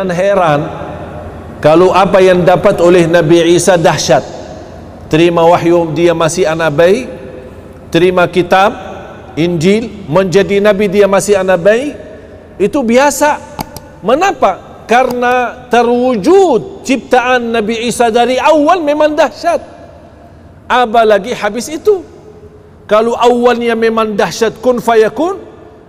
jangan heran kalau apa yang dapat oleh Nabi Isa dahsyat. Terima wahyu dia masih anak bayi, terima kitab Injil, menjadi Nabi dia masih anak bayi, itu biasa. Mengapa? Karena terwujud ciptaan Nabi Isa dari awal memang dahsyat. Apalagi habis itu. Kalau awalnya memang dahsyat kun fayakun,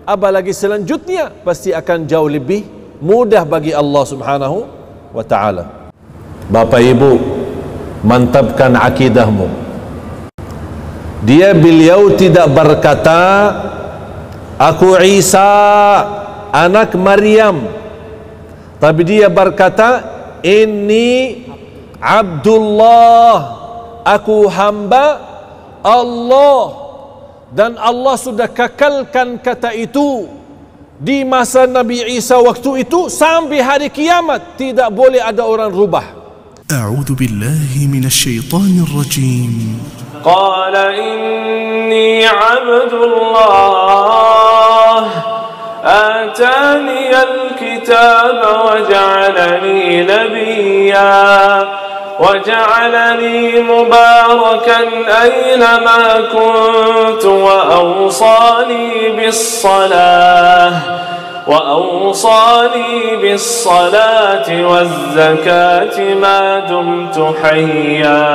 apalagi selanjutnya pasti akan jauh lebih mudah bagi Allah Subhanahu wa ta'ala. Bapak Ibu, mantapkan akidahmu. Beliau tidak berkata aku Isa anak Maryam, tapi dia berkata inni Abdullah, aku hamba Allah. Dan Allah sudah kekalkan kata itu di masa Nabi Isa waktu itu sampai hari kiamat, tidak boleh ada orang rubah. A'udzu billahi minasy syaithanir rajim. Qala inni 'abdullah atani al-kitaba wa ja'alani nabiyya وجعلني مباركا أينما كنت وأوصاني بالصلاة والزكاة ما دمت حيا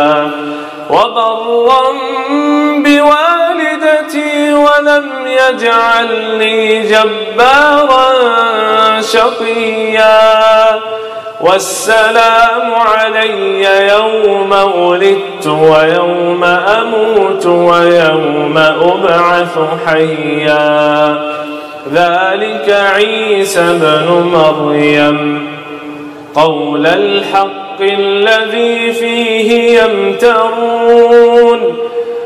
وبرا بوالدتي ولم يجعلني جبارا شقيا والسلام علي يوم ولدت ويوم أموت ويوم أبعث حيا ذلك عيسى بن مريم قول الحق الذي فيه يمترون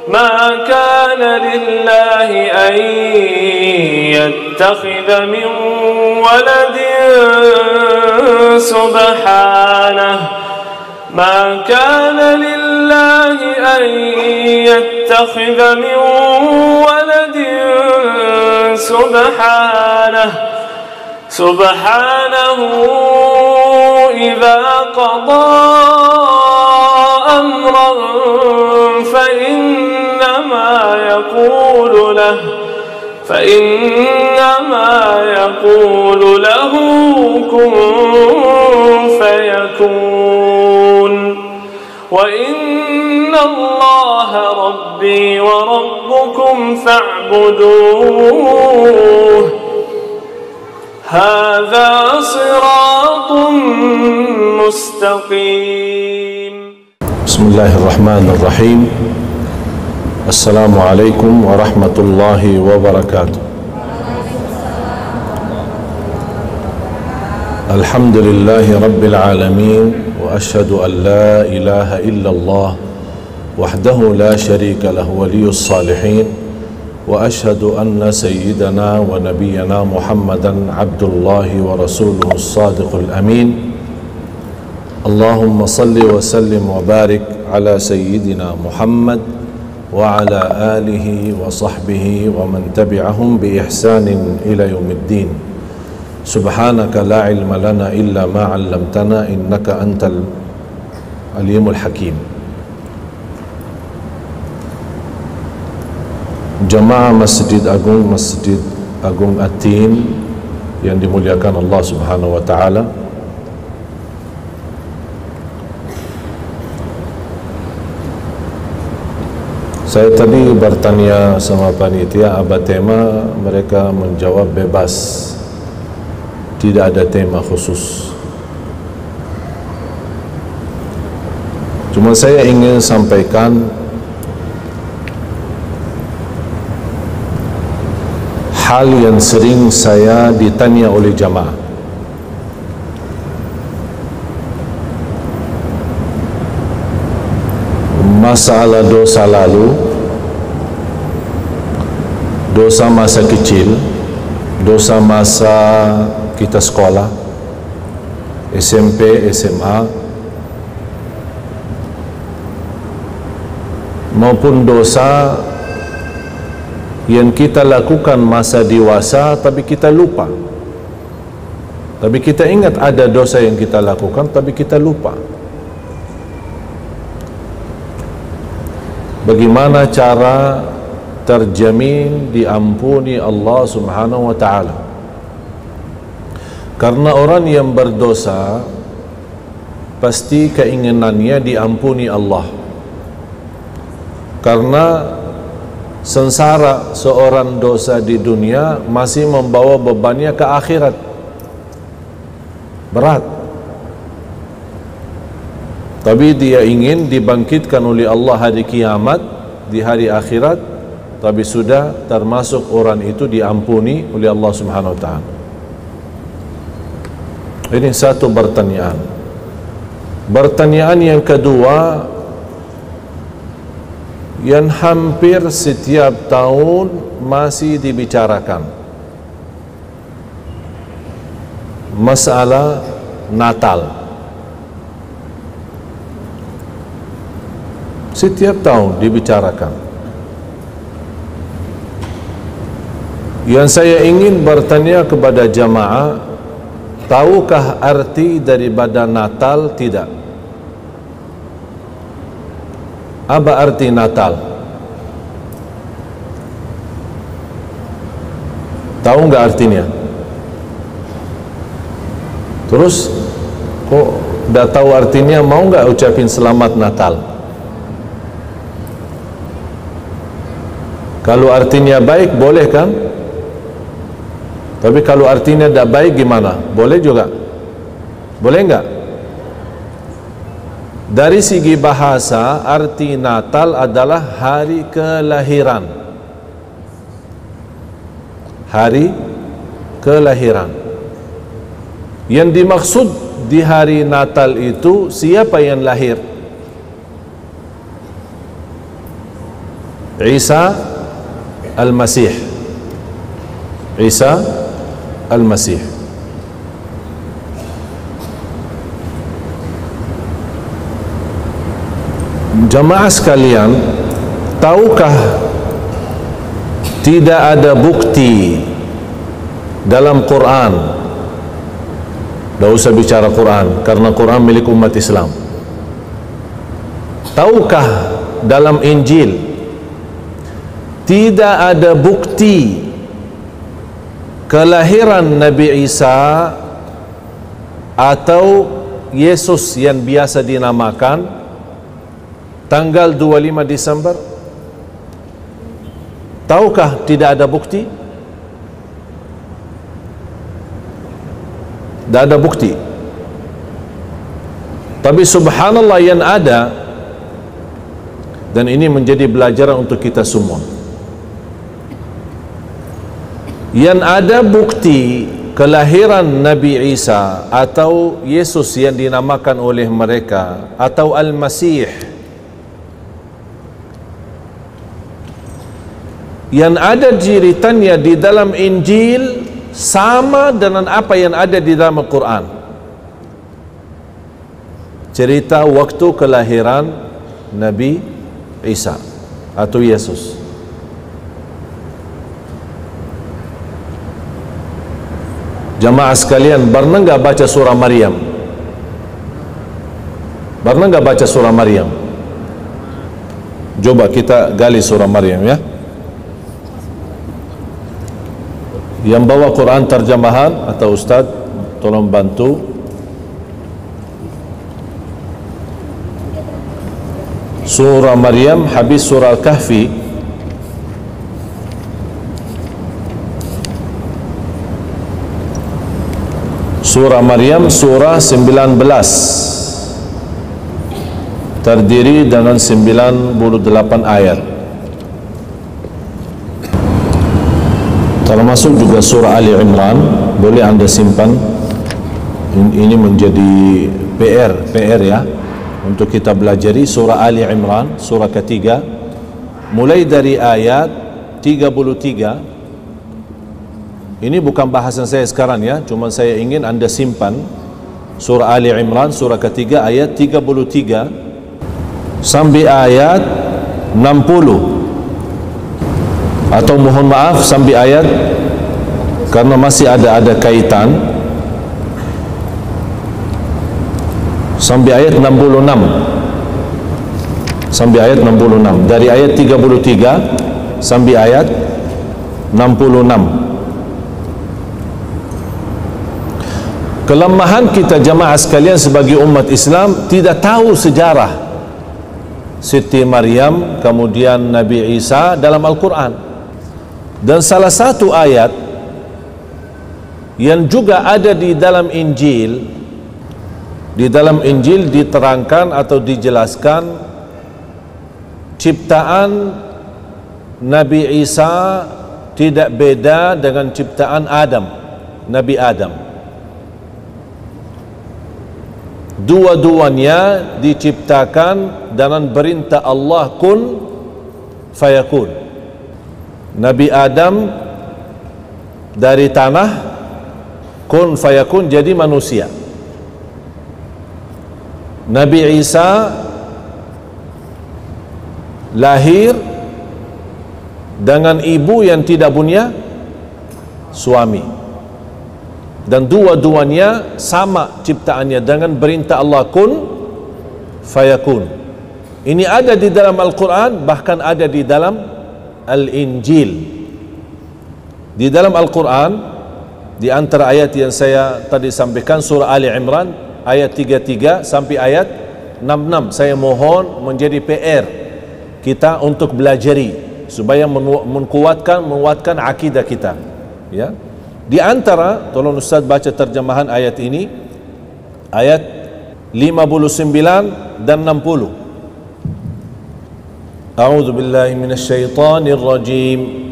ما كان لله أن يتخذ من ولد سبحانه ما كان لله أن يتخذ من ولد سبحانه إذا قضى أمرا فإنما يقول له كن فيكون وإن الله ربي وربكم فاعبدوه هذا صراط مستقيم. بسم الله الرحمن الرحيم. السلام عليكم ورحمة الله وبركاته. الحمد لله رب العالمين، وأشهد أن لا إله إلا الله وحده لا شريك له ولي الصالحين، وأشهد أن سيدنا ونبينا محمدا عبد الله ورسوله الصادق الأمين. اللهم صل وسلم وبارك على سيدنا محمد وعلى آله وصحبه ومن تبعهم بإحسان إلى يوم الدين. سبحانك لا علم لنا إلا ما علمتنا إنك أنت العليم الحكيم. Jamaah Masjid Agung Atin yang dimuliakan Allah Subhanahu wa taala. Saya tadi bertanya sama panitia apa tema, mereka menjawab bebas. Tidak ada tema khusus. Cuma saya ingin sampaikan hal yang sering saya ditanya oleh jamaah. Masalah dosa lalu, dosa masa kecil, dosa masa kita sekolah, SMP, SMA, maupun dosa yang kita lakukan masa dewasa tapi kita lupa. Tapi kita ingat ada dosa yang kita lakukan, tapi kita lupa. Bagaimana cara terjamin diampuni Allah Subhanahu wa ta'ala? Karena orang yang berdosa pasti keinginannya diampuni Allah. Karena sengsara seorang dosa di dunia masih membawa bebannya ke akhirat. Berat. Tapi dia ingin dibangkitkan oleh Allah hari kiamat, di hari akhirat, tapi sudah termasuk orang itu diampuni oleh Allah Subhanahu wa ta'ala. Ini satu pertanyaan. Pertanyaan yang kedua, yang hampir setiap tahun masih dibicarakan, masalah Natal. Setiap tahun dibicarakan. Yang saya ingin bertanya kepada jamaah, tahukah arti daripada Natal? Tidak. Apa arti Natal? Tahu nggak artinya? Terus kok udah tahu artinya, mau nggak ucapin selamat Natal? Kalau artinya baik boleh kan? Tapi kalau artinya tidak baik gimana? Boleh juga? Boleh enggak? Dari segi bahasa, arti Natal adalah hari kelahiran. Hari kelahiran. Yang dimaksud di hari Natal itu siapa yang lahir? Isa Al-Masih. Isa Al-Masih. Jamaah sekalian, tahukah tidak ada bukti dalam Quran? Tidak usah bicara Quran, karena Quran milik umat Islam. Tahukah dalam Injil tidak ada bukti kelahiran Nabi Isa atau Yesus yang biasa dinamakan tanggal 25 Desember? Tahukah tidak ada bukti? Tidak ada bukti. Tapi subhanallah yang ada, dan ini menjadi pelajaran untuk kita semua, yang ada bukti kelahiran Nabi Isa atau Yesus yang dinamakan oleh mereka atau Al-Masih, yang ada ceritanya di dalam Injil sama dengan apa yang ada di dalam Al-Quran. Cerita waktu kelahiran Nabi Isa atau Yesus. Jamaah sekalian, pernah enggak baca surah Maryam? Pernah enggak baca surah Maryam? Coba kita gali surah Maryam ya. Yang bawa Quran terjemahan atau Ustaz, tolong bantu. Surah Maryam habis surah Al-Kahfi. Surah Maryam surah 19, terdiri dengan 98 ayat. Termasuk juga surah Ali Imran, boleh anda simpan. Ini menjadi PR ya, untuk kita belajari surah Ali Imran, surah ketiga, mulai dari ayat 33. Ini bukan bahasan saya sekarang ya, cuma saya ingin anda simpan surah Ali Imran surah ketiga ayat 33 sampai ayat 60, atau mohon maaf sampai ayat, karena masih ada kaitan, sampai ayat 66. Sampai ayat 66. Dari ayat 33 sampai ayat 66. Kelemahan kita jamaah sekalian sebagai umat Islam, tidak tahu sejarah Siti Maryam kemudian Nabi Isa dalam Al-Quran. Dan salah satu ayat yang juga ada di dalam Injil, diterangkan atau dijelaskan ciptaan Nabi Isa tidak beda dengan ciptaan Adam, Nabi Adam. Dua-duanya diciptakan dengan perintah Allah, kun fayakun. Nabi Adam dari tanah, kun fayakun, jadi manusia. Nabi Isa lahir dengan ibu yang tidak punya suami, dan dua-duanya sama ciptaannya dengan perintah Allah, kun fayakun. Ini ada di dalam Al-Quran, bahkan ada di dalam Al-Injil. Di dalam Al-Quran, di antara ayat yang saya tadi sampaikan, surah Ali Imran ayat 33 sampai ayat 66, saya mohon menjadi PR kita untuk belajari supaya menguatkan akidah kita, ya. Di antara, tolong Ustaz baca terjemahan ayat ini, ayat 59 dan 60. A'udzu billahi minasyaitonir rajim.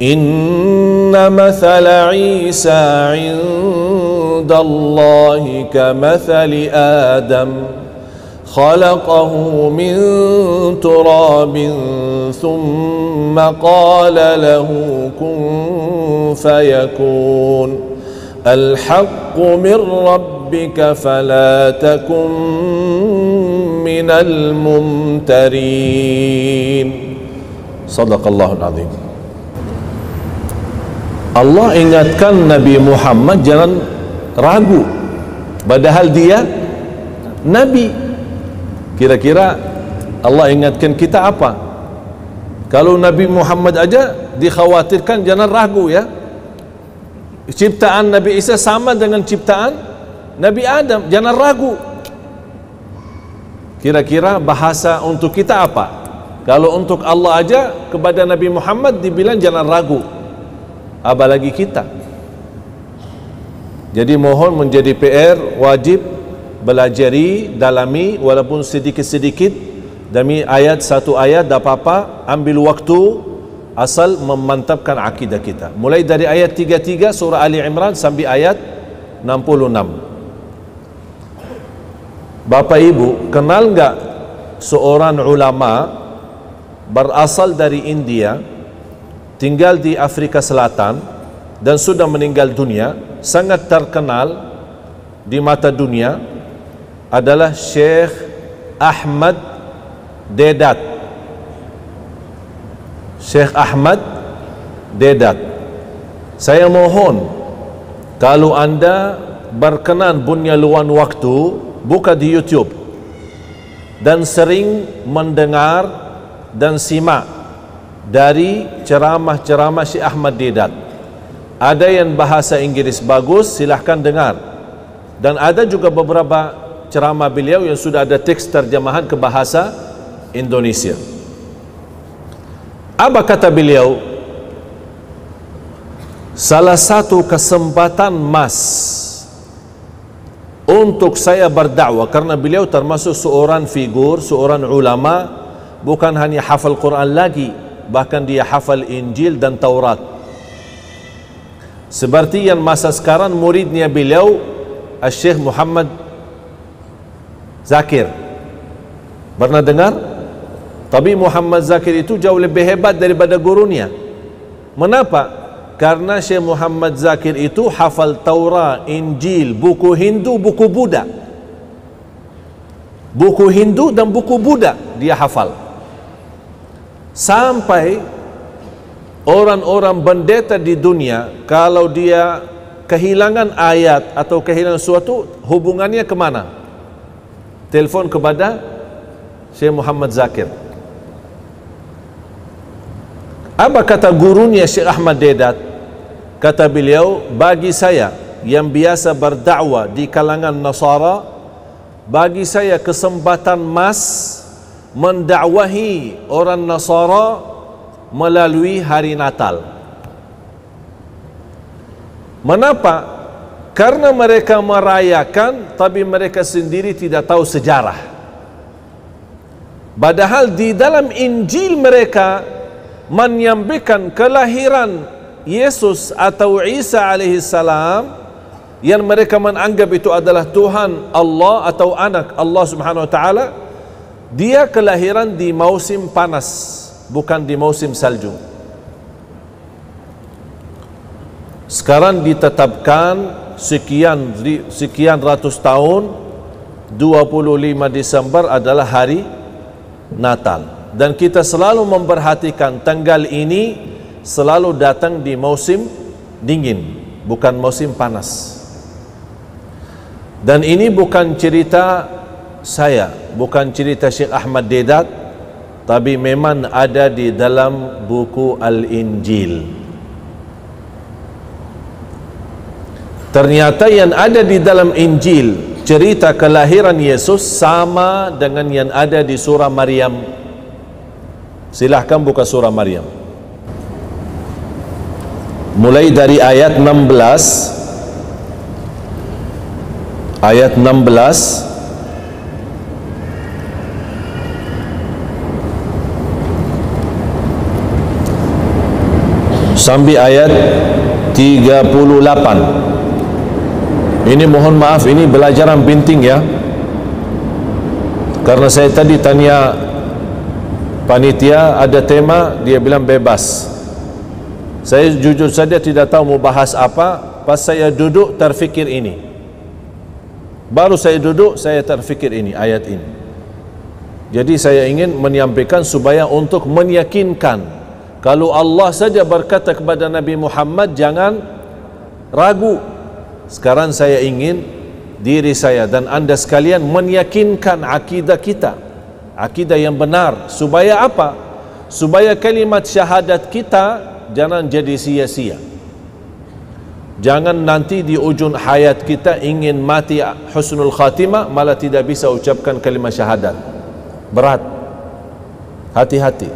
Inna mathala Isa 'indallahi kamathali Adam, khalaqahu min turabin thumma qala lahu kun fayakun. Al-haqqu min rabbika fala takun minal mumtarin. Sadaqallahul azim. Allah ingatkan Nabi Muhammad jangan ragu, padahal dia Nabi. Kira-kira Allah ingatkan kita apa? Kalau Nabi Muhammad aja dikhawatirkan jangan ragu, ya. Ciptaan Nabi Isa sama dengan ciptaan Nabi Adam, jangan ragu. Kira-kira bahasa untuk kita apa? Kalau untuk Allah aja kepada Nabi Muhammad dibilang jangan ragu, apalagi kita. Jadi mohon menjadi PR, wajib belajari, dalami walaupun sedikit-sedikit demi ayat, satu ayat tak apa-apa, ambil waktu asal memantapkan akidah kita. Mulai dari ayat 33 surah Ali Imran sampai ayat 66. Bapak Ibu, kenal enggak seorang ulama berasal dari India, tinggal di Afrika Selatan dan sudah meninggal dunia, sangat terkenal di mata dunia, adalah Syekh Ahmad Deedat. Syekh Ahmad Deedat. Saya mohon, kalau anda berkenan punya luang waktu, buka di YouTube dan sering mendengar dan simak dari ceramah-ceramah Syekh Ahmad Deedat. Ada yang bahasa Inggris bagus, silahkan dengar, dan ada juga beberapa ceramah beliau yang sudah ada teks terjemahan ke bahasa Indonesia. Apa kata beliau? Salah satu kesempatan emas untuk saya berdakwah, karena beliau termasuk seorang figur, seorang ulama, bukan hanya hafal Quran lagi, bahkan dia hafal Injil dan Taurat. Seperti yang masa sekarang muridnya beliau, Syekh Muhammad Zakir. Pernah dengar? Tapi Muhammad Zakir itu jauh lebih hebat daripada gurunya. Mengapa? Karena Syekh Muhammad Zakir itu hafal Taurat, Injil, buku Hindu, buku Buddha. Buku Hindu dan buku Buddha dia hafal. Sampai orang-orang pendeta di dunia, kalau dia kehilangan ayat atau kehilangan sesuatu, hubungannya kemana? telefon kepada Syekh Muhammad Zakir. Apa kata gurunya Syekh Ahmad Deedat? Kata beliau, bagi saya yang biasa berdakwah di kalangan Nasara, bagi saya kesempatan emas mendakwahi orang Nasara melalui hari Natal. Mengapa? Karena mereka merayakan tapi mereka sendiri tidak tahu sejarah. Padahal di dalam Injil mereka menyampaikan kelahiran Yesus atau Isa alaihissalam yang mereka menganggap itu adalah Tuhan Allah atau anak Allah subhanahu wa ta'ala. Dia kelahiran di musim panas, bukan di musim salju. Sekarang ditetapkan sekian ratus tahun 25 Desember adalah hari Natal, dan kita selalu memperhatikan tanggal ini selalu datang di musim dingin, bukan musim panas. Dan ini bukan cerita saya, bukan cerita Syekh Ahmad Deedat, tapi memang ada di dalam buku Al-Injil. Ternyata yang ada di dalam Injil, cerita kelahiran Yesus sama dengan yang ada di surah Maryam. Silahkan buka surah Maryam. Mulai dari ayat 16. Ayat 16 sampai ayat 38. Ini mohon maaf, ini pelajaran penting ya, karena saya tadi tanya panitia ada tema, dia bilang bebas. Saya jujur saja tidak tahu mau bahas apa. Pas saya duduk terfikir ini, baru saya duduk saya terfikir ini, ayat ini. Jadi saya ingin menyampaikan supaya untuk meyakinkan, kalau Allah saja berkata kepada Nabi Muhammad jangan ragu. Sekarang saya ingin diri saya dan anda sekalian meyakinkan akidah kita, akidah yang benar. Supaya apa? Supaya kalimat syahadat kita jangan jadi sia-sia. Jangan nanti di ujung hayat kita ingin mati husnul khatimah malah tidak bisa ucapkan kalimat syahadat. Berat. Hati-hati.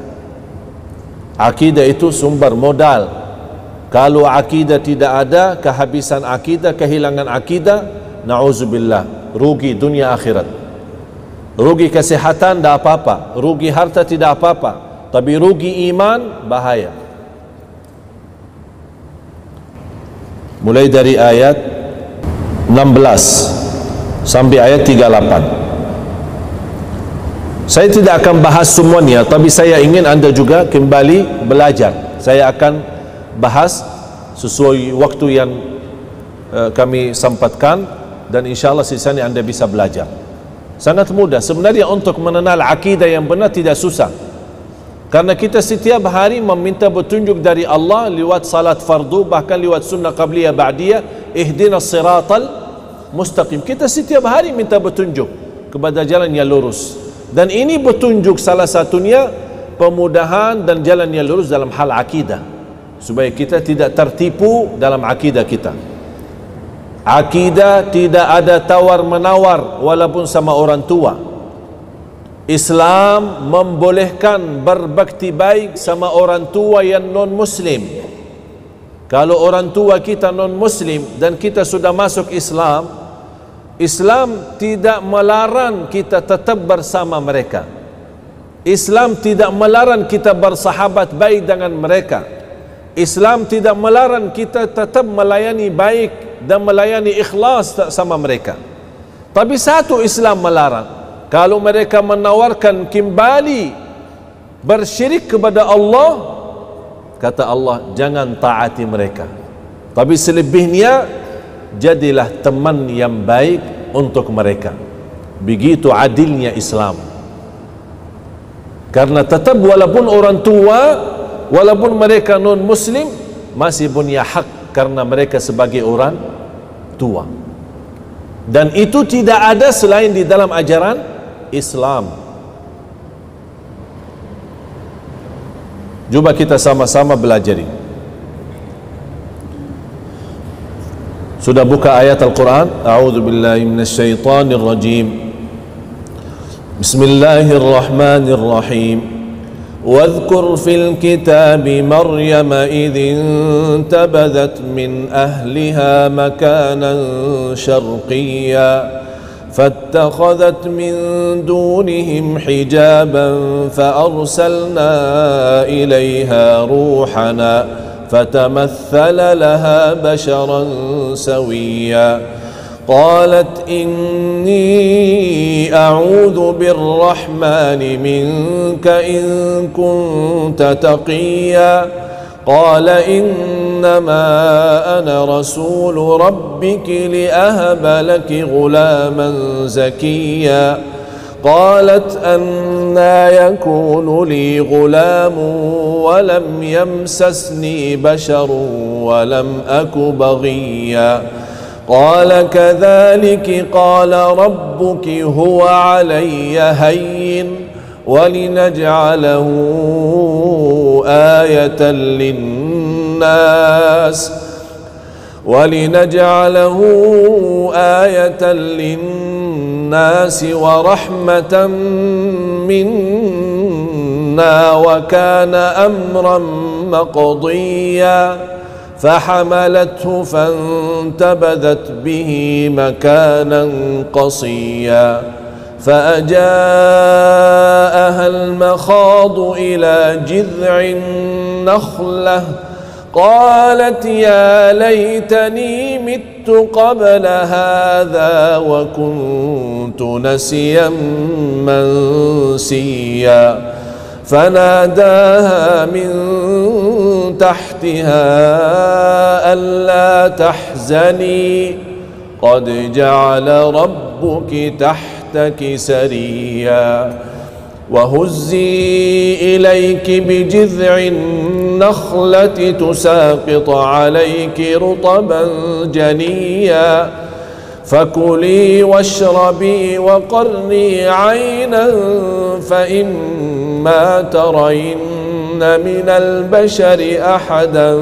Akidah itu sumber modal. Kalau akidah tidak ada, kehabisan akidah, kehilangan akidah, na'udzubillah, rugi dunia akhirat. Rugi kesehatan tidak apa-apa, rugi harta tidak apa-apa, tapi rugi iman bahaya. Mulai dari ayat 16 sampai ayat 38. Saya tidak akan bahas semuanya, tapi saya ingin anda juga kembali belajar. Saya akan bahas sesuai waktu yang kami sempatkan, dan insyaAllah sisanya anda bisa belajar. Sangat mudah sebenarnya untuk mengenal akidah yang benar, tidak susah, karena kita setiap hari meminta petunjuk dari Allah lewat salat fardu, bahkan lewat sunnah qabliyah ba'diyah, ihdinas siratal mustaqim. Kita setiap hari minta petunjuk kepada jalan yang lurus, dan ini petunjuk salah satunya pemudahan dan jalan yang lurus dalam hal akidah, supaya kita tidak tertipu dalam akidah kita. Akidah tidak ada tawar-menawar walaupun sama orang tua. Islam membolehkan berbakti baik sama orang tua yang non-muslim. Kalau orang tua kita non-muslim dan kita sudah masuk Islam, Islam tidak melarang kita tetap bersama mereka. Islam tidak melarang kita bersahabat baik dengan mereka. Islam tidak melarang kita tetap melayani baik dan melayani ikhlas sama mereka. Tapi satu Islam melarang, kalau mereka menawarkan kembali bersyirik kepada Allah, kata Allah jangan taati mereka. Tapi selebihnya jadilah teman yang baik untuk mereka. Begitu adilnya Islam. Karena tetap walaupun orang tua, walaupun mereka non-muslim, masih punya hak karena mereka sebagai orang tua. Dan itu tidak ada selain di dalam ajaran Islam. Cuba kita sama-sama belajar ini. Sudah buka ayat Al-Quran? A'udzu billahi minasyaitonir rajim. Bismillahirrahmanirrahim. واذكر في الكتاب مريم إذ انتبذت من أهلها مكانا شرقيا فاتخذت من دونهم حجابا فأرسلنا إليها روحنا فتمثل لها بشرا سويا قالت إني أعوذ بالرحمن منك إن كنت تقيا قال إنما أنا رسول ربك لأهب لك غلاما زكيا قالت أنى يكون لي غلام ولم يمسسني بشر ولم أك بغيا قال كذلك قال ربك هو علي هين ولنجعله آية للناس ورحمة منا وكان أمرا مقضيا فحملته فانتبذت به مكانا قصيا فأجاءها المخاض إلى جذع النخلة قالت يا ليتني مت قبل هذا وكنت نسيا منسيا فناداها من تحتها ألا تحزني قد جعل ربك تحتك سريا وهزي إليك بجذع النخلة تساقط عليك رطبا جنيا فكلي واشربي وقري عينا فإما ترين من البشر أحدا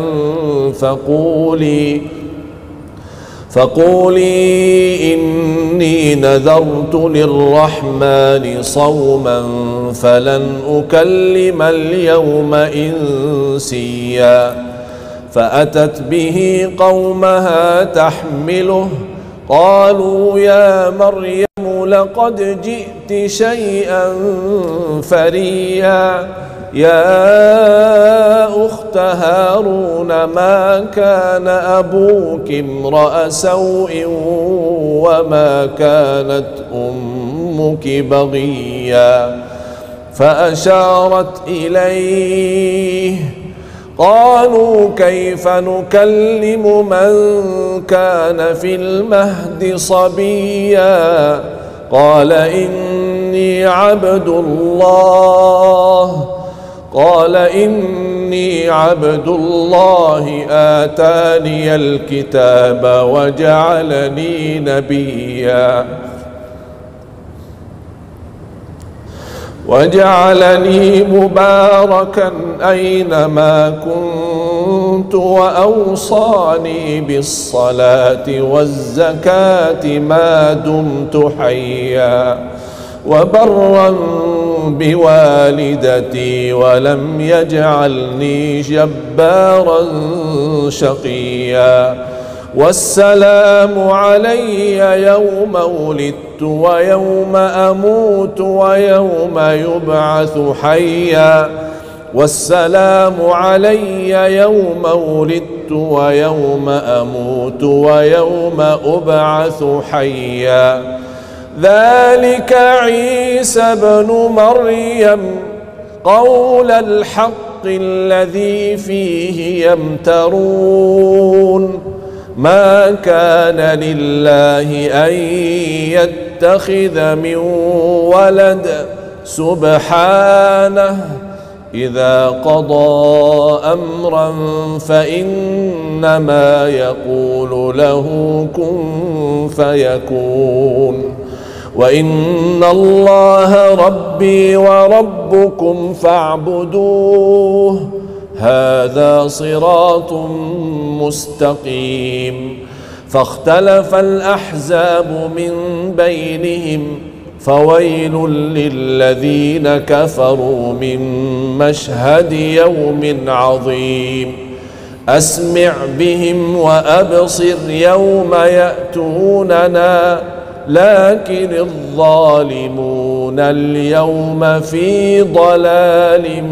فقولي إني نذرت للرحمن صوما فلن أكلم اليوم إنسيا فأتت به قومها تحمله قالوا يا مريم لقد جئت شيئا فريا يا أخت هارون ما كان أبوك امرأ سوء وما كانت أمك بغيا فأشارت إليه قالوا كيف نكلم من كان في المهد صبيا قال إني عبد الله آتاني الكتاب وجعلني نبيا وجعلني مباركا أينما كنت وأوصاني بالصلاة والزكاة ما دمت حيا وبرا بوالدتي ولم يجعلني جبارا شقيا والسلام علي يوم ولدت ويوم أموت ويوم يبعث حيا والسلام علي يوم ولدت ويوم أموت ويوم أبعث حيا ذلك عيسى بن مريم قول الحق الذي فيه يمترون ما كان لله أن يتخذ من ولد سبحانه إذا قضى أمرا فإنما يقول له كن فيكون وإن الله ربي وربكم فاعبدوه هذا صراط مستقيم فاختلف الأحزاب من بينهم فويل للذين كفروا من مشهد يوم عظيم أسمع بهم وأبصر يوم يأتوننا لكن الظالمون اليوم في ضلال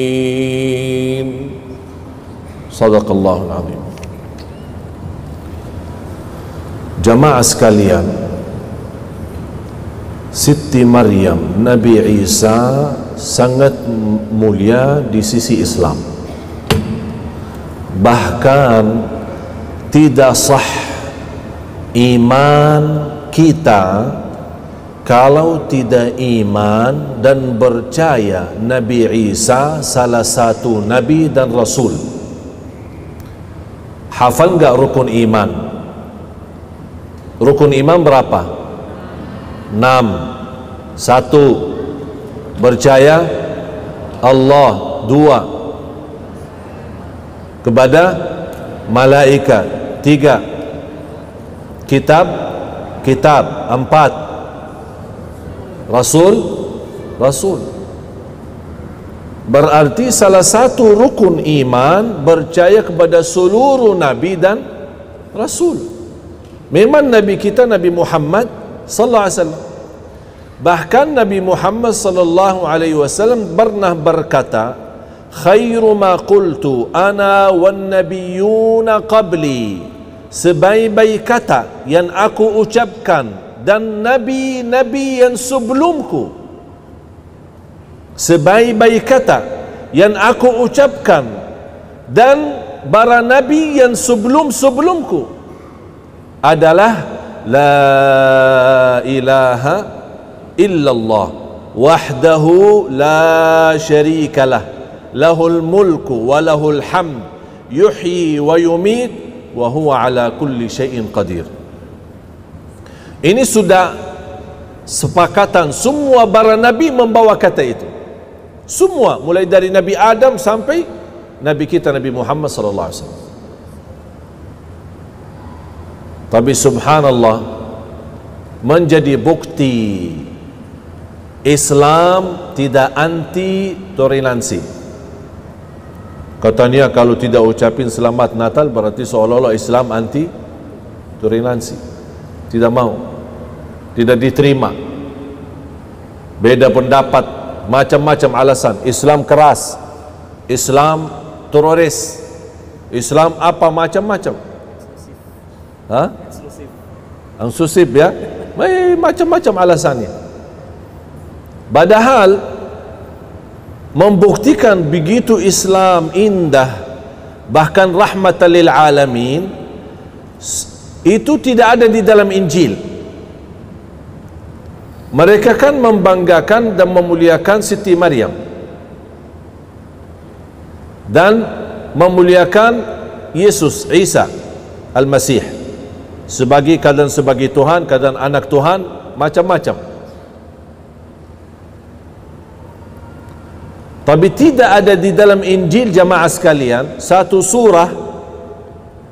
مبين صدق الله العظيم. Jamaah sekalian, Siti Maryam, Nabi Isa sangat mulia di sisi Islam. Bahkan tidak sah iman kita kalau tidak iman dan percaya Nabi Isa salah satu Nabi dan Rasul. Hafal enggak rukun iman? Rukun iman berapa? 6. 1. Percaya Allah. 2. Kepada malaikat. 3. Kitab. 4. Rasul. Berarti salah satu rukun iman percaya kepada seluruh Nabi dan Rasul. Memang Nabi kita Nabi Muhammad sallallahu alaihi wasallam. Bahkan Nabi Muhammad sallallahu alaihi wasallam pernah berkata, "Khairu ma qultu ana wan nabiyyuna qabli." Sebaik-baik kata yang aku ucapkan dan nabi-nabi yang sebelumku. Sebaik-baik kata yang aku ucapkan dan para nabi yang sebelum-sebelumku adalah la ilaha illallah wahdahu la syarikalah lahul mulku wa lahul hamd yuhyi wa yumit wa huwa ala kulli syai'in qadir. Ini sudah sepakatan semua para nabi membawa kata itu. Semua mulai dari Nabi Adam sampai Nabi kita Nabi Muhammad sallallahu alaihi wasallam. Tapi subhanallah, menjadi bukti Islam tidak anti toleransi. Katanya kalau tidak ucapin selamat Natal berarti seolah-olah Islam anti toleransi. Tidak mau, tidak diterima, beda pendapat, macam-macam alasan. Islam keras, Islam teroris, Islam apa macam-macam. Eksklusif ya, macam-macam alasannya. Padahal membuktikan begitu Islam indah, bahkan rahmatan lil alamin, itu tidak ada di dalam Injil. Mereka kan membanggakan dan memuliakan Siti Maryam dan memuliakan Yesus Isa Al-Masih sebagai kadang sebagai Tuhan, kadang anak Tuhan, macam-macam. Tapi tidak ada di dalam Injil jamaah sekalian satu surah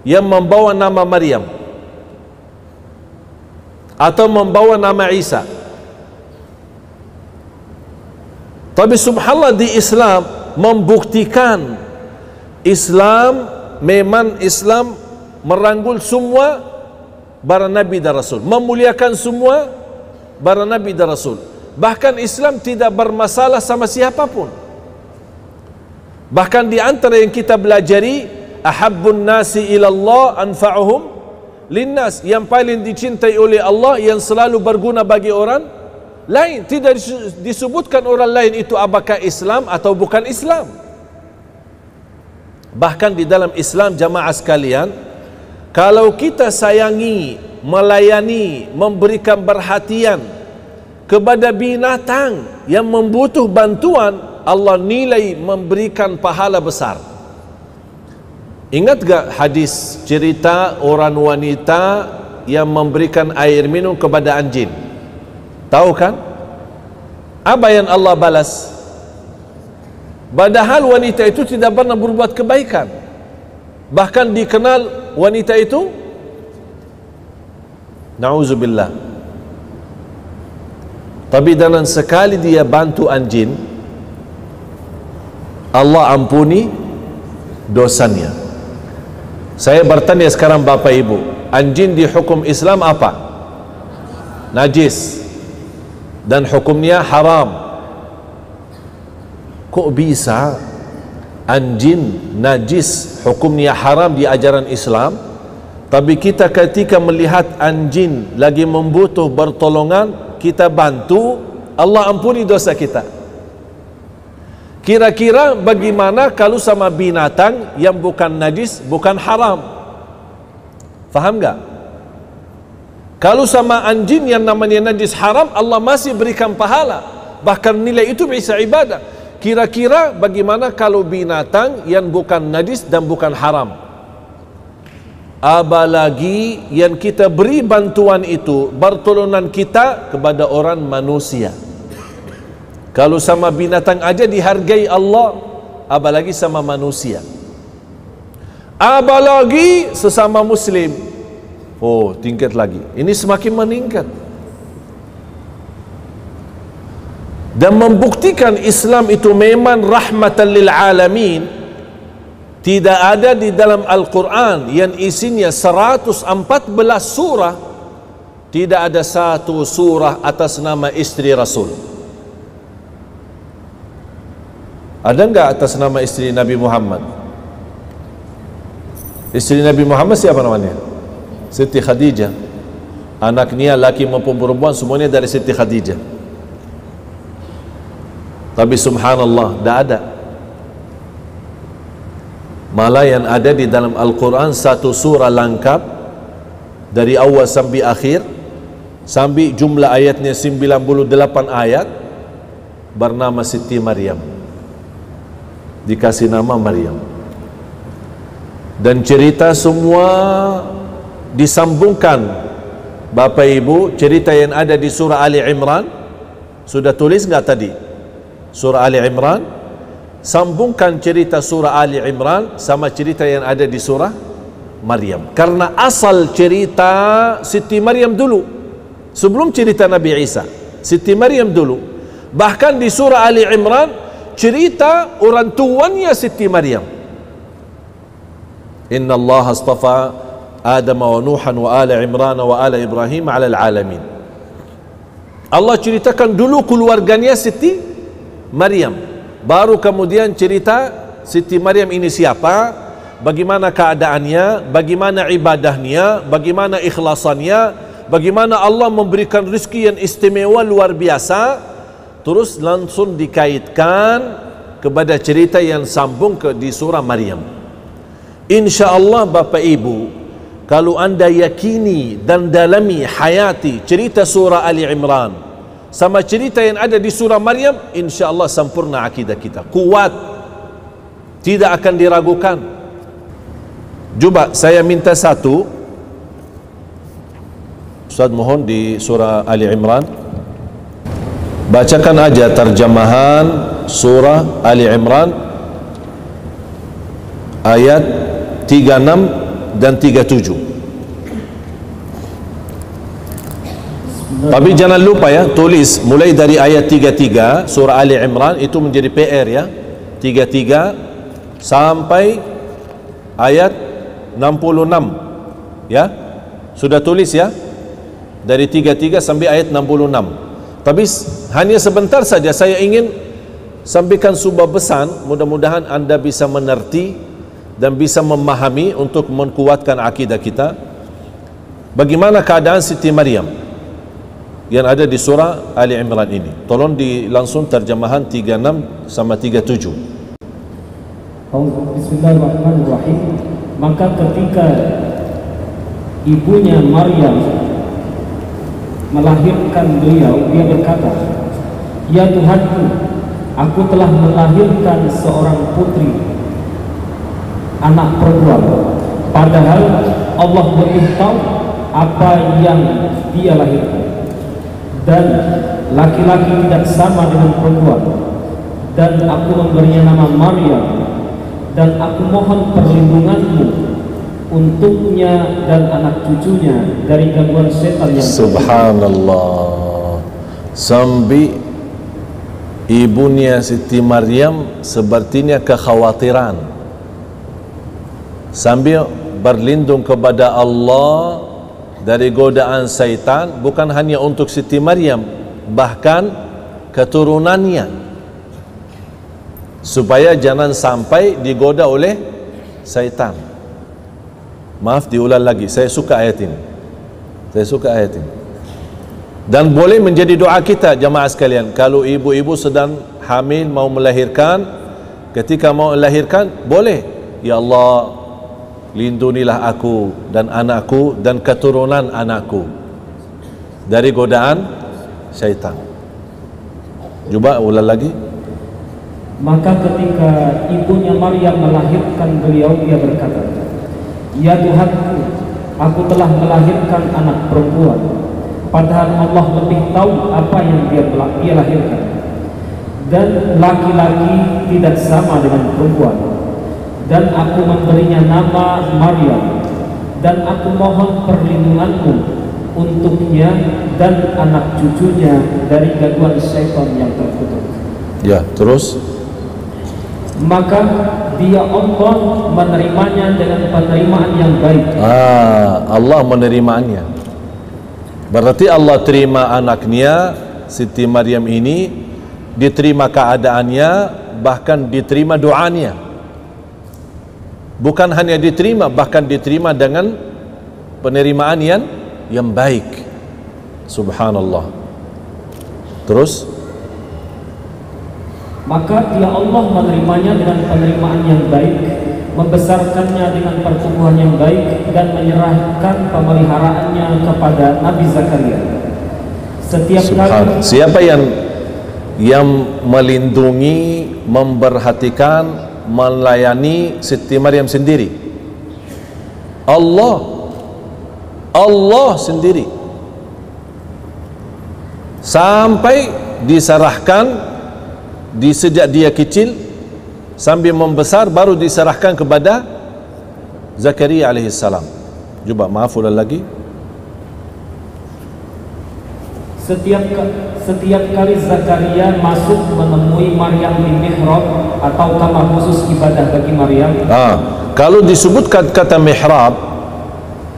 yang membawa nama Maryam atau membawa nama Isa. Tapi subhanallah di Islam membuktikan Islam memang Islam merangkul semua para nabi dan rasul, memuliakan semua para nabi dan rasul. Bahkan Islam tidak bermasalah sama siapapun. Bahkan di antara yang kita belajari, ahabbun nasi ilallah anfa'uhum linnas, yang paling dicintai oleh Allah, yang selalu berguna bagi orang lain. Tidak disebutkan orang lain itu apakah Islam atau bukan Islam. Bahkan di dalam Islam jamaah sekalian, kalau kita sayangi, melayani, memberikan perhatian kepada binatang yang membutuh bantuan, Allah nilai memberikan pahala besar. Ingat gak hadis cerita orang wanita yang memberikan air minum kepada anjing? Tahu kan? Apa yang Allah balas? Padahal wanita itu tidak pernah berbuat kebaikan, bahkan dikenal wanita itu, na'udzubillah, tapi dalam sekali dia bantu anjing, Allah ampuni dosanya. Saya bertanya sekarang Bapak Ibu, anjing di hukum Islam apa? Najis, dan hukumnya haram. Kok bisa anjing najis hukumnya haram di ajaran Islam, tapi kita ketika melihat anjing lagi membutuh pertolongan, kita bantu, Allah ampuni dosa kita? Kira-kira bagaimana kalau sama binatang yang bukan najis, bukan haram? Faham gak? Kalau sama anjing yang namanya najis haram, Allah masih berikan pahala, bahkan nilai itu bisa ibadah. Kira-kira bagaimana kalau binatang yang bukan najis dan bukan haram? Apalagi yang kita beri bantuan itu, pertolongan kita kepada orang manusia. Kalau sama binatang aja dihargai Allah, apalagi sama manusia, apalagi sesama muslim. Oh, tingkat lagi. Ini semakin meningkat. Dan membuktikan Islam itu memang rahmatan lil alamin. Tidak ada di dalam Al-Quran yang isinya 114 surah, tidak ada satu surah atas nama istri Rasul. Ada enggak atas nama istri Nabi Muhammad? Istri Nabi Muhammad siapa namanya? Siti Khadijah. Anaknya laki maupun perempuan semuanya dari Siti Khadijah. Tapi subhanallah, tidak ada. Malah yang ada di dalam Al-Quran satu surah lengkap dari awal sampai akhir, sampai jumlah ayatnya 98 ayat, bernama Siti Maryam, dikasih nama Maryam. Dan cerita semua disambungkan. Bapak Ibu, cerita yang ada di surah Ali Imran, sudah tulis enggak tadi? Surah Ali Imran, sambungkan cerita surah Ali Imran sama cerita yang ada di surah Maryam. Karena asal cerita Siti Maryam dulu, sebelum cerita Nabi Isa. Siti Maryam dulu. Bahkan di surah Ali Imran cerita orang tuanya Siti Maryam. Inna Allah astafa Adam wa Nuhan wa ala Imran wa ala Ibrahim ala alamin. Allah ceritakan dulu keluarganya Siti Maryam, baru kemudian cerita Siti Maryam ini siapa, bagaimana keadaannya, bagaimana ibadahnya, bagaimana ikhlasannya, bagaimana Allah memberikan rezeki yang istimewa luar biasa. Terus langsung dikaitkan kepada cerita yang sambung di surah Maryam. InsyaAllah Bapak Ibu, kalau anda yakini dan dalami hayati cerita surah Ali Imran sama cerita yang ada di surah Maryam, insyaAllah sempurna akidah kita, kuat, tidak akan diragukan. Coba saya minta satu, Ustaz mohon, di surah Ali Imran bacakan aja terjemahan surah Ali Imran ayat 36 dan 37. Tapi jangan lupa ya, tulis mulai dari ayat 33 surah Ali Imran, itu menjadi PR ya, 33 sampai ayat 66 ya. Sudah tulis ya, dari 33 sampai ayat 66. Tapi hanya sebentar saja saya ingin sampaikan sebuah pesan, mudah-mudahan anda bisa mengerti dan bisa memahami untuk menguatkan akidah kita. Bagaimana keadaan Siti Maryam yang ada di surah Ali Imran ini? Tolong langsung terjemahan 36 sama 37. Bismillahirrahmanirrahim. Maka ketika ibunya Maryam melahirkan beliau, dia berkata, "Ya Tuhanku, aku telah melahirkan seorang putri, anak perempuan, padahal Allah lebih tahu apa yang dia lahirkan. Dan laki-laki tidak sama dengan perempuan. Dan aku memberinya nama Maryam. Dan aku mohon perlindunganmu untuknya dan anak cucunya dari gangguan setan yang Subhanallah. Sambil ibunya Siti Maryam sepertinya kekhawatiran, sambil berlindung kepada Allah dari godaan syaitan, bukan hanya untuk Siti Maryam, bahkan keturunannya, supaya jangan sampai digoda oleh syaitan. Maaf, diulang lagi, saya suka ayat ini. Dan boleh menjadi doa kita, jamaah sekalian, kalau ibu-ibu sedang hamil mau melahirkan, ketika mau melahirkan, boleh, ya Allah, lindungilah aku dan anakku dan keturunan anakku dari godaan syaitan. Coba ulang lagi. Maka ketika ibunya Maryam melahirkan beliau, dia berkata, "Ya Tuhanku, aku telah melahirkan anak perempuan, padahal Allah lebih tahu apa yang dia lahirkan. Dan laki-laki tidak sama dengan perempuan. Dan aku memberinya nama Maryam. Dan aku mohon perlindunganmu untuknya dan anak cucunya dari gangguan syaitan yang terkutuk." Ya, terus. Maka dia Allah menerimanya dengan penerimaan yang baik. Allah menerimanya. Berarti Allah terima anaknya Siti Maryam ini, diterima keadaannya, bahkan diterima doanya. Bukan hanya diterima, bahkan diterima dengan penerimaan yang baik. Subhanallah. Terus, maka dia Allah menerimanya dengan penerimaan yang baik, membesarkannya dengan pertumbuhan yang baik, dan menyerahkan pemeliharaannya kepada Nabi Zakaria. Setiap kali, siapa yang melindungi, memperhatikan, melayani Siti Maryam sendiri? Allah sendiri, sampai diserahkan sejak dia kecil sambil membesar, baru diserahkan kepada Zakaria alaihissalam. Cuba maaf ulang lagi. Setiap kali Zakaria masuk menemui Maryam di mihrab atau kamar khusus ibadah bagi Maryam. Kalau disebutkan kata mihrab,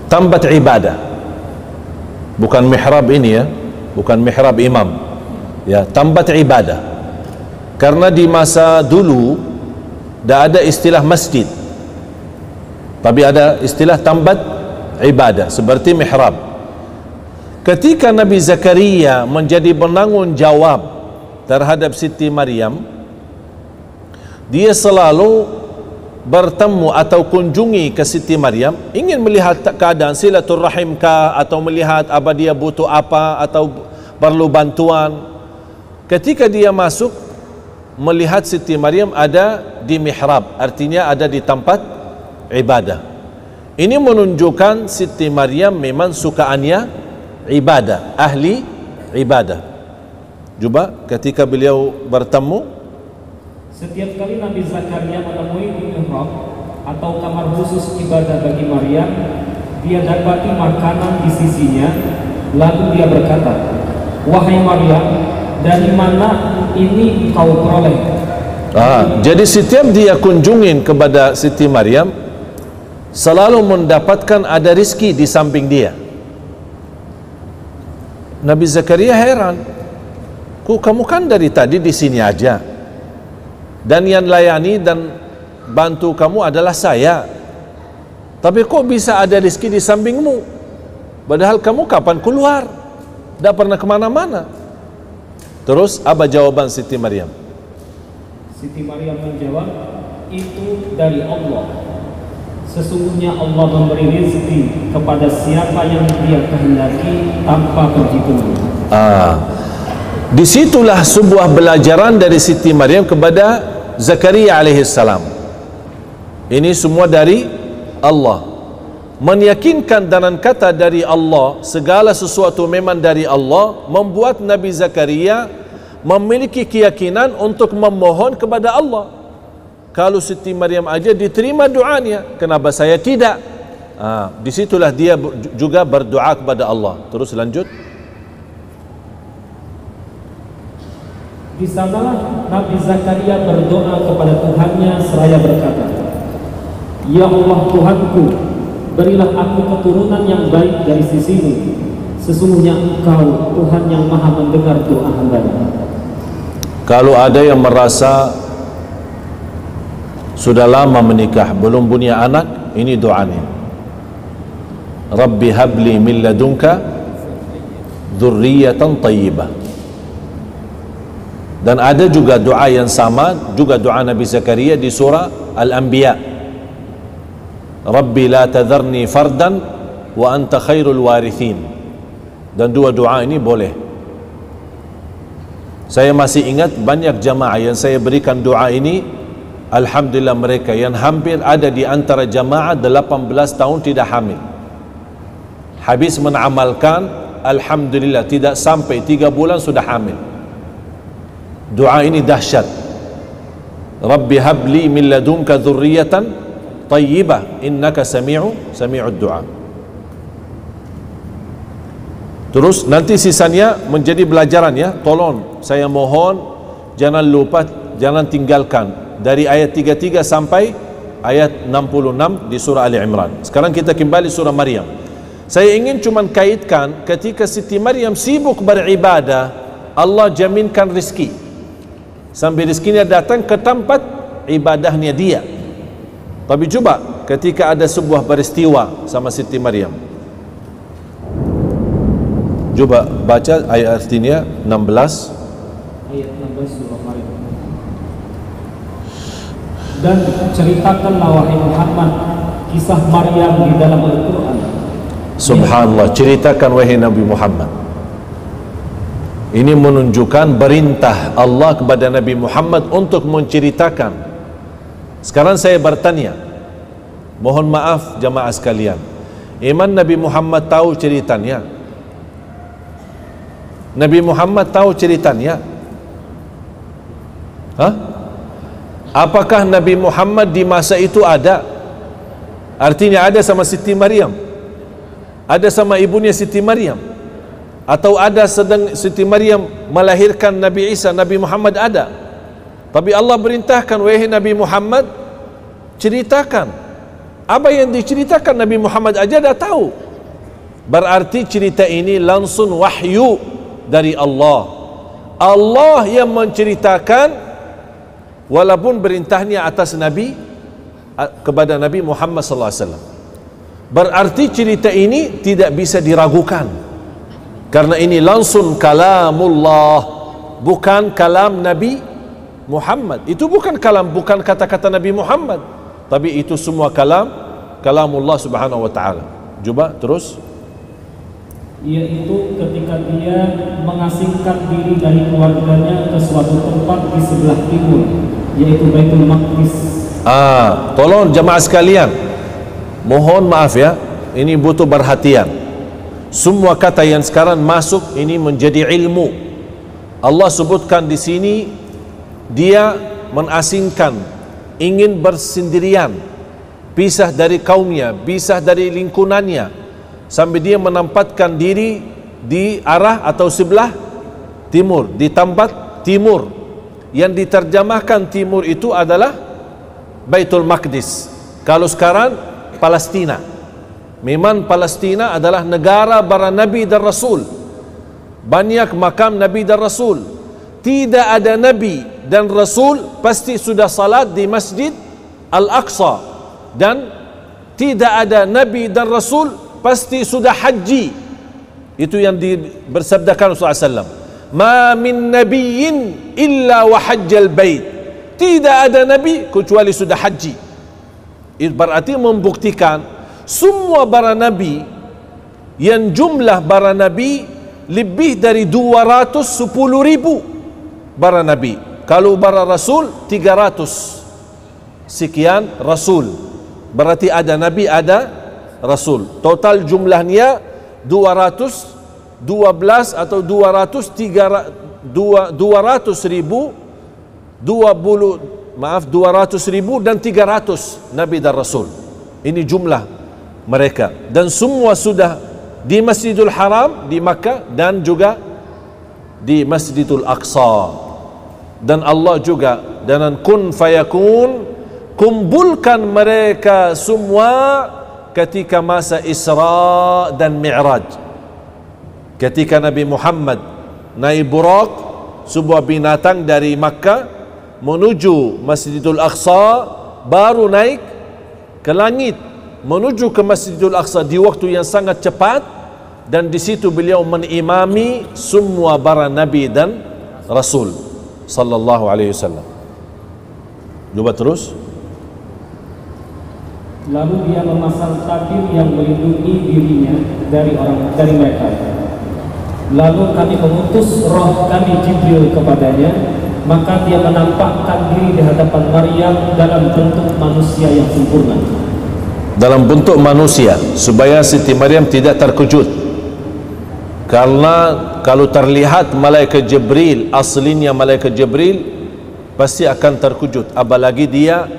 tempat ibadah, bukan mihrab ini ya, bukan mihrab imam ya, tempat ibadah. Karena di masa dulu tidak ada istilah masjid, tapi ada istilah tempat ibadah seperti mihrab. Ketika Nabi Zakaria menjadi penanggung jawab terhadap Siti Maryam, dia selalu bertemu atau kunjungi ke Siti Maryam, ingin melihat keadaan silaturahim kah, atau melihat apa dia butuh apa, atau perlu bantuan. Ketika dia masuk, melihat Siti Maryam ada di mihrab, artinya ada di tempat ibadah. Ini menunjukkan Siti Maryam memang sukaannya ibadah, ahli ibadah. Coba ketika beliau bertemu, setiap kali Nabi Zakaria menemui di mihrab atau kamar khusus ibadah bagi Maryam, dia dapati makanan di sisinya, lalu dia berkata, "Wahai Maryam, dari mana ini kau peroleh?" Jadi setiap dia kunjungin kepada Siti Maryam, selalu mendapatkan ada rizki di samping dia. Nabi Zakaria heran, kamu kan dari tadi di sini aja, dan yang layani dan bantu kamu adalah saya, tapi kok bisa ada rizki di sampingmu? Padahal kamu kapan keluar? Tidak pernah kemana-mana. Terus apa jawaban Siti Maryam? Siti Maryam menjawab, "Itu dari Allah. Sesungguhnya Allah memberi rezeki kepada siapa yang Dia kehendaki tanpa perhitungan. Disitulah sebuah belajaran dari Siti Maryam kepada Zakaria alaihissalam. Ini semua dari Allah. Meyakinkan dengan kata dari Allah, segala sesuatu memang dari Allah, membuat Nabi Zakaria memiliki keyakinan untuk memohon kepada Allah. Kalau Siti Maryam aja diterima doanya, kenapa saya tidak? Disitulah dia juga berdoa kepada Allah. Terus lanjut. Di sanalah Nabi Zakaria berdoa kepada Tuhannya seraya berkata, Ya Allah Tuhanku, berilah aku keturunan yang baik dari sisimu. Sesungguhnya Engkau Tuhan yang maha mendengar doa hamba-Nya. Kalau ada yang merasa sudah lama menikah belum punya anak, ini doanya, Rabbi habli min ladunka dzurriyyatan thayyibah. Dan ada juga doa yang sama, juga doa Nabi Zakaria di surah Al-Anbiya, Rabbi la tadharni fardan wa anta khairul warithin. Dan dua doa ini boleh. Saya masih ingat banyak jamaah yang saya berikan doa ini, alhamdulillah mereka yang hampir ada di antara jamaah 18 tahun tidak hamil, habis menamalkan, alhamdulillah tidak sampai 3 bulan sudah hamil. Doa ini dahsyat. Rabbi habli min ladunka dzurriyyatan thayyibah innaka sami'ud du'a. Terus nanti sisanya menjadi pelajaran ya. Tolong saya mohon jangan lupa, jangan tinggalkan dari ayat 33 sampai ayat 66 di surah Ali Imran. Sekarang kita kembali surah Maryam. Saya ingin cuma kaitkan ketika Siti Maryam sibuk beribadah, Allah jaminkan rezeki. Sampai rezekinya datang ke tempat ibadahnya dia. Tapi coba ketika ada sebuah peristiwa sama Siti Maryam, coba baca ayat artinya 16. Ayat 16 surah Maryam. Dan ceritakanlah wahai Muhammad kisah Maryam di dalam Al-Quran. Subhanallah, ceritakan wahai Nabi Muhammad. Ini menunjukkan perintah Allah kepada Nabi Muhammad untuk menceritakan. Sekarang saya bertanya, mohon maaf jamaah sekalian, iman Nabi Muhammad tahu ceritanya? Nabi Muhammad tahu ceritanya? Apakah Nabi Muhammad di masa itu ada? Artinya ada sama Siti Maryam, ada sama ibunya Siti Maryam, atau ada sedang Siti Maryam melahirkan Nabi Isa, Nabi Muhammad ada. Tapi Allah perintahkan, wahai Nabi Muhammad, ceritakan. Apa yang diceritakan Nabi Muhammad aja dah tahu. Berarti cerita ini langsung wahyu dari Allah. Allah yang menceritakan, walaupun perintahnya atas Nabi, kepada Nabi Muhammad sallallahu alaihi wasallam. Berarti cerita ini tidak bisa diragukan, karena ini langsung kalamullah, bukan kalam Nabi Muhammad. Itu bukan kalam, bukan kata-kata Nabi Muhammad, tapi itu semua kalamullah subhanahu wa ta'ala. Coba terus. Yaitu ketika dia mengasingkan diri dari keluarganya ke suatu tempat di sebelah timur, yaitu Baitul Maqdis. Tolong jamaah sekalian, mohon maaf ya, ini butuh perhatian. Semua kata yang sekarang masuk ini menjadi ilmu. Allah sebutkan di sini dia mengasingkan, ingin bersendirian, pisah dari kaumnya, pisah dari lingkungannya, sampai dia menempatkan diri di arah atau sebelah timur, di tempat timur. Yang diterjemahkan timur itu adalah Baitul Maqdis. Kalau sekarang Palestina. Memang Palestina adalah negara para Nabi dan Rasul, banyak makam Nabi dan Rasul. Tidak ada Nabi dan Rasul pasti sudah salat di Masjid Al-Aqsa, dan tidak ada Nabi dan Rasul pasti sudah haji. Itu yang bersabdakan Rasulullah SAW, ma min nabiyyin illa wa hajjal bait. Tidak ada Nabi kecuali sudah haji. Berarti membuktikan semua para nabi yang jumlah para nabi lebih dari 210.000 para nabi. Kalau para rasul 300 sekian rasul. Berarti ada nabi, ada rasul. Total jumlahnya 212 atau 200.000 dan 300 nabi dan rasul. Ini jumlah mereka, dan semua sudah di Masjidil Haram di Makkah dan juga di Masjidil Aqsa. Dan Allah juga dengan kun fayakun kumpulkan mereka semua ketika masa Isra dan Mi'raj, ketika Nabi Muhammad naik Buraq, sebuah binatang dari Makkah menuju Masjidil Aqsa, baru naik ke langit menuju ke Masjidil Aqsa di waktu yang sangat cepat, dan di situ beliau menimami semua para nabi dan rasul sallallahu alaihi wasallam. Coba terus. Lalu dia memasang tabir yang melindungi dirinya dari mereka. Lalu kami mengutus roh kami Jibril kepadanya, maka dia menampakkan diri di hadapan Maryam dalam bentuk manusia yang sempurna. Dalam bentuk manusia, supaya Siti Maryam tidak terkejut. Karena kalau terlihat malaikat Jibril, aslinya malaikat Jibril, pasti akan terkejut. Apalagi dia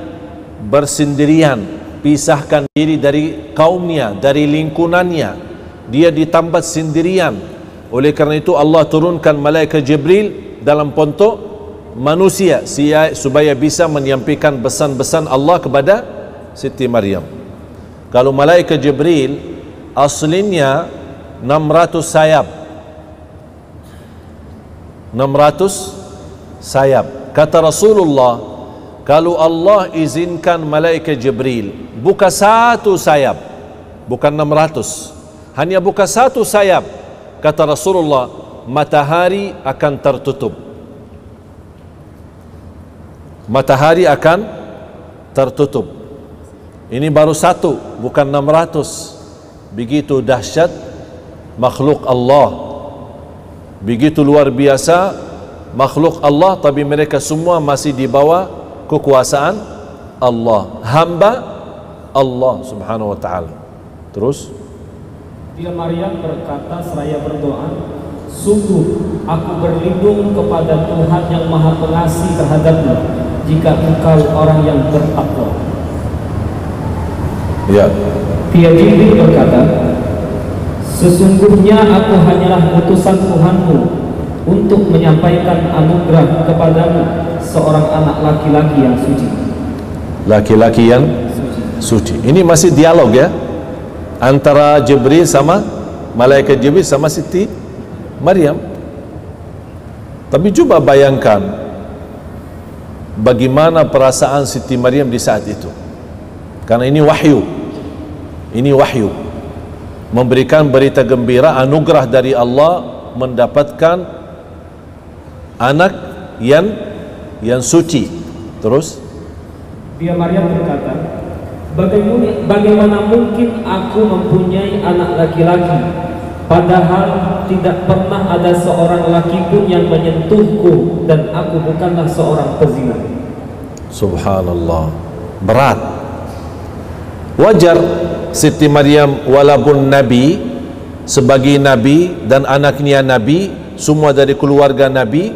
bersendirian, pisahkan diri dari kaumnya, dari lingkunannya. Dia di tempat sendirian. Oleh karena itu Allah turunkan malaikat Jibril dalam bentuk manusia supaya bisa menyampaikan pesan-pesan Allah kepada Siti Maryam. Kalau malaikat Jibril aslinya 600 sayap. 600 sayap. Kata Rasulullah, kalau Allah izinkan malaikat Jibril buka satu sayap, bukan 600, hanya buka satu sayap, kata Rasulullah, matahari akan tertutup. Matahari akan tertutup. Ini baru satu, bukan 600. Begitu dahsyat makhluk Allah, begitu luar biasa makhluk Allah, tapi mereka semua masih di bawah kekuasaan Allah, hamba Allah subhanahu wa ta'ala. Terus dia Maryam berkata seraya berdoa, sungguh aku berlindung kepada Tuhan yang maha pengasih terhadapmu, jika engkau orang yang bertakwa. Ya. Dia Jibril berkata, sesungguhnya aku hanyalah utusan Tuhanmu untuk menyampaikan anugerah kepadamu seorang anak laki-laki yang suci. Laki-laki yang suci. Ini masih dialog ya, antara Jibril sama malaikat Jibril sama Siti Maryam. Tapi coba bayangkan bagaimana perasaan Siti Maryam di saat itu. Karena ini wahyu. Ini wahyu. Memberikan berita gembira, anugerah dari Allah mendapatkan anak yang suci. Terus dia Maryam berkata, bagaimana mungkin aku mempunyai anak laki-laki, padahal tidak pernah ada seorang laki pun yang menyentuhku, dan aku bukanlah seorang pezina. Subhanallah, berat. Wajar Siti Maryam walaupun nabi, sebagai nabi dan anaknya nabi, semua dari keluarga nabi,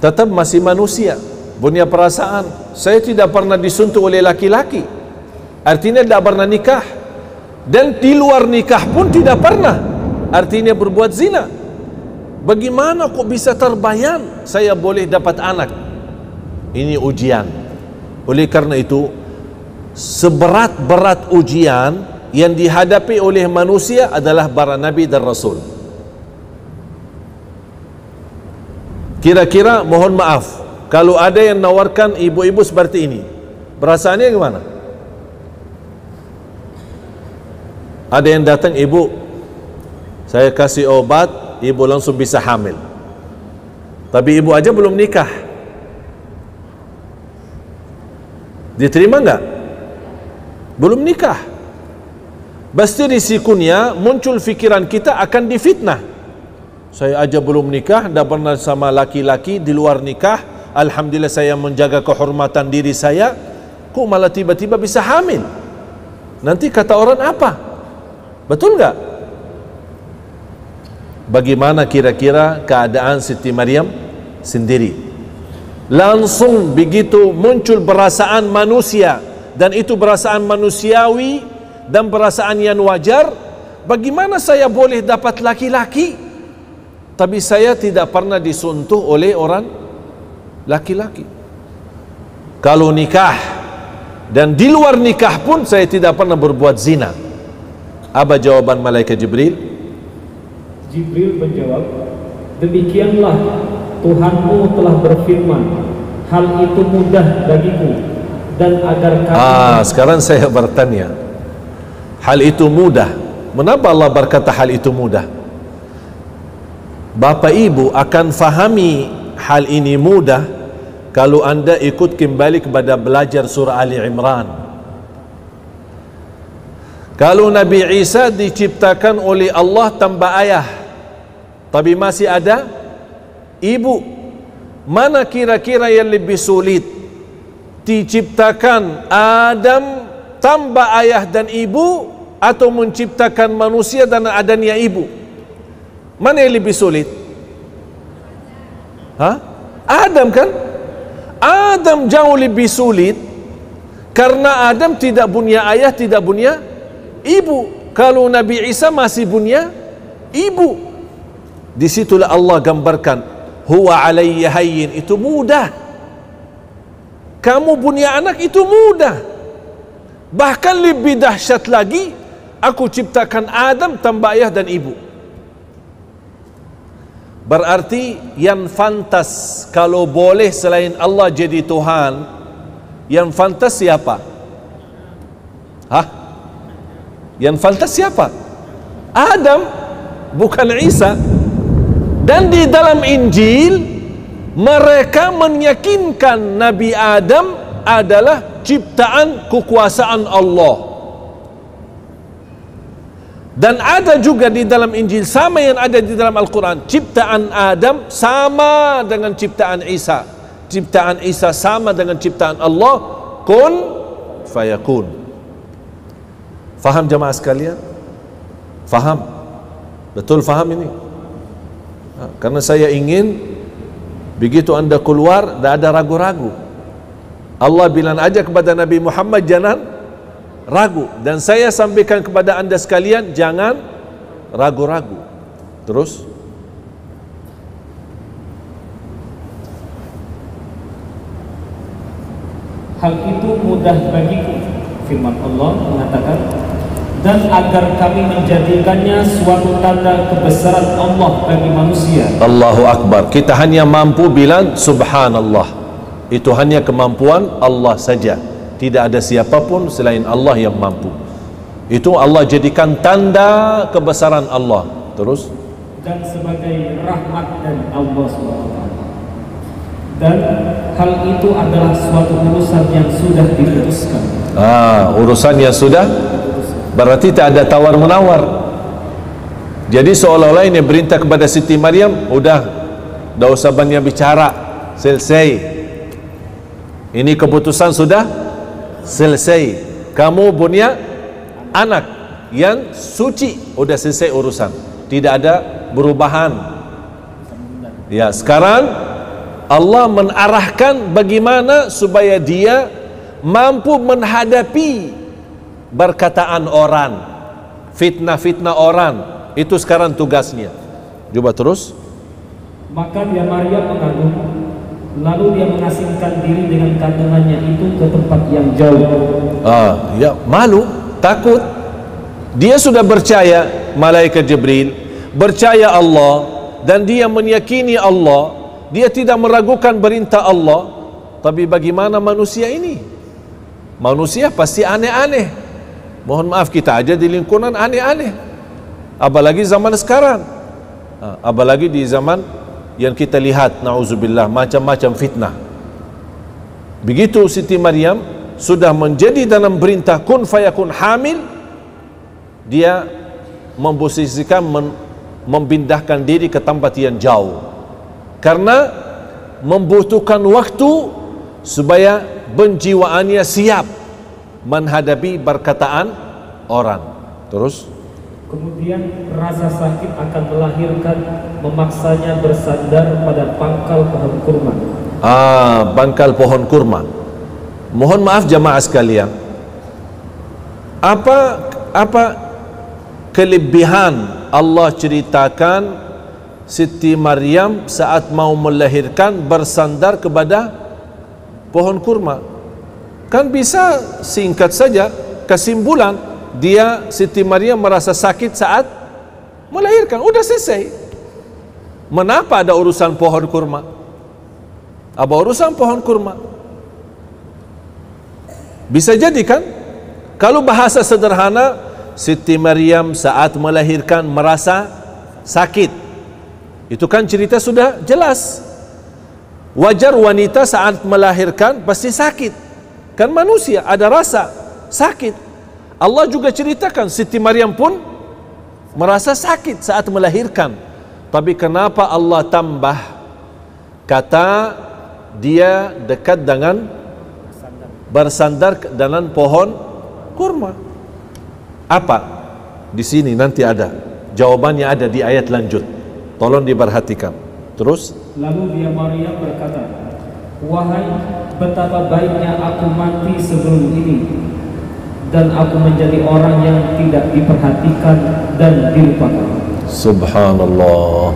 tetap masih manusia, punya perasaan. Saya tidak pernah disentuh oleh laki-laki, artinya tidak pernah nikah, dan di luar nikah pun tidak pernah, artinya berbuat zina. Bagaimana kok bisa terbayang saya boleh dapat anak? Ini ujian. Oleh karena itu, seberat-berat ujian yang dihadapi oleh manusia adalah para nabi dan rasul. Kira-kira mohon maaf, kalau ada yang nawarkan ibu-ibu seperti ini, perasaannya gimana? Ada yang datang, ibu, saya kasih obat, ibu langsung bisa hamil, tapi ibu aja belum nikah, diterima enggak? belum nikah. Pasti risikonya muncul fikiran kita akan difitnah. Saya aja belum nikah, dah pernah sama laki-laki di luar nikah, alhamdulillah saya menjaga kehormatan diri saya, kok malah tiba-tiba bisa hamil. Nanti kata orang apa? Betul nggak? Bagaimana kira-kira keadaan Siti Maryam sendiri? Langsung begitu muncul perasaan manusia, dan itu perasaan manusiawi dan perasaan yang wajar. Bagaimana saya boleh dapat laki-laki tapi saya tidak pernah disentuh oleh orang laki-laki? Kalau nikah dan di luar nikah pun saya tidak pernah berbuat zina. Apa jawaban malaikat Jibril? Jibril menjawab, demikianlah Tuhanmu telah berfirman, hal itu mudah bagiku, dan agar kamu... Sekarang saya bertanya, hal itu mudah. Mengapa Allah berkata hal itu mudah? Bapak ibu akan fahami hal ini mudah kalau anda ikut kembali kepada belajar surah Ali Imran. Kalau Nabi Isa diciptakan oleh Allah tanpa ayah, tapi masih ada ibu, mana kira-kira yang lebih sulit? Diciptakan Adam tanpa ayah dan ibu, atau menciptakan manusia dan adanya ibu? Mana yang lebih sulit? Adam kan? Adam jauh lebih sulit karena Adam tidak punya ayah, tidak punya ibu. Kalau Nabi Isa masih punya ibu. Disitulah Allah gambarkan, huwa alayya hayyin, itu mudah. Kamu punya anak itu mudah. Bahkan lebih dahsyat lagi, aku ciptakan Adam tanpa ayah dan ibu. Berarti yang fantas kalau boleh selain Allah jadi Tuhan, yang fantas siapa? Yang fantas siapa? Adam, bukan Isa. Dan di dalam Injil mereka meyakinkan Nabi Adam adalah ciptaan kekuasaan Allah. Dan ada juga di dalam Injil, sama yang ada di dalam Al-Quran, ciptaan Adam sama dengan ciptaan Isa, ciptaan Isa sama dengan ciptaan Allah, kun fayakun. Faham jemaah sekalian? Faham? Betul faham ini? Karena saya ingin begitu anda keluar tidak ada ragu-ragu. Allah bilang aja kepada Nabi Muhammad jangan ragu, dan saya sampaikan kepada anda sekalian jangan ragu-ragu. Terus hal itu mudah bagiku, firman Allah mengatakan, dan agar kami menjadikannya suatu tanda kebesaran Allah bagi manusia. Allahu Akbar. Kita hanya mampu bilang subhanallah. Itu hanya kemampuan Allah saja. Tidak ada siapapun selain Allah yang mampu. Itu Allah jadikan tanda kebesaran Allah. Terus? Dan sebagai rahmat dari Allah SWT. Dan hal itu adalah suatu urusan yang sudah diputuskan. Urusan yang sudah, berarti tak ada tawar-menawar. Jadi seolah-olah ini berintah kepada Siti Maryam, udah, dah usah banyak bicara, selesai. Ini keputusan sudah selesai. Kamu punya anak yang suci, udah selesai urusan. Tidak ada perubahan. Ya, sekarang Allah menarahkan bagaimana supaya dia mampu menghadapi perkataan orang, fitnah-fitnah orang. Itu sekarang tugasnya. Coba terus. Maka dia Maryam mengagum, lalu dia mengasingkan diri dengan kandungannya itu ke tempat yang jauh. Ya, malu, takut. Dia sudah percaya malaikat Jibril, percaya Allah, dan dia meyakini Allah. Dia tidak meragukan perintah Allah. Tapi bagaimana manusia ini? Manusia pasti aneh-aneh. Mohon maaf, kita aja di lingkungan aneh-aneh. Apalagi zaman sekarang. Apalagi di zaman yang kita lihat, na'udzubillah, macam-macam fitnah. Begitu Siti Maryam sudah menjadi dalam perintah kun fayakun hamil, dia memposisikan memindahkan diri ke tempat yang jauh, karena membutuhkan waktu supaya penjiwaannya siap menghadapi perkataan orang. Terus kemudian rasa sakit akan melahirkan, memaksanya bersandar pada pangkal pohon kurma. Pangkal pohon kurma. Mohon maaf jamaah sekalian, apa kelebihan Allah ceritakan Siti Maryam saat mau melahirkan bersandar kepada pohon kurma? Kan bisa singkat saja kesimpulan, dia Siti Maryam merasa sakit saat melahirkan, udah selesai. Mengapa ada urusan pohon kurma? Apa urusan pohon kurma? Bisa jadi kan, kalau bahasa sederhana, Siti Maryam saat melahirkan merasa sakit, itu kan cerita sudah jelas. Wajar wanita saat melahirkan pasti sakit, kan manusia ada rasa sakit. Allah juga ceritakan Siti Maryam pun merasa sakit saat melahirkan. Tapi kenapa Allah tambah kata dia dekat dengan bersandar dengan pohon kurma? Apa? Di sini nanti ada jawabannya, ada di ayat lanjut. Tolong diperhatikan. Terus lalu dia Maryam berkata, wahai, betapa baiknya aku mati sebelum ini, dan aku menjadi orang yang tidak diperhatikan dan dilupakan. Subhanallah.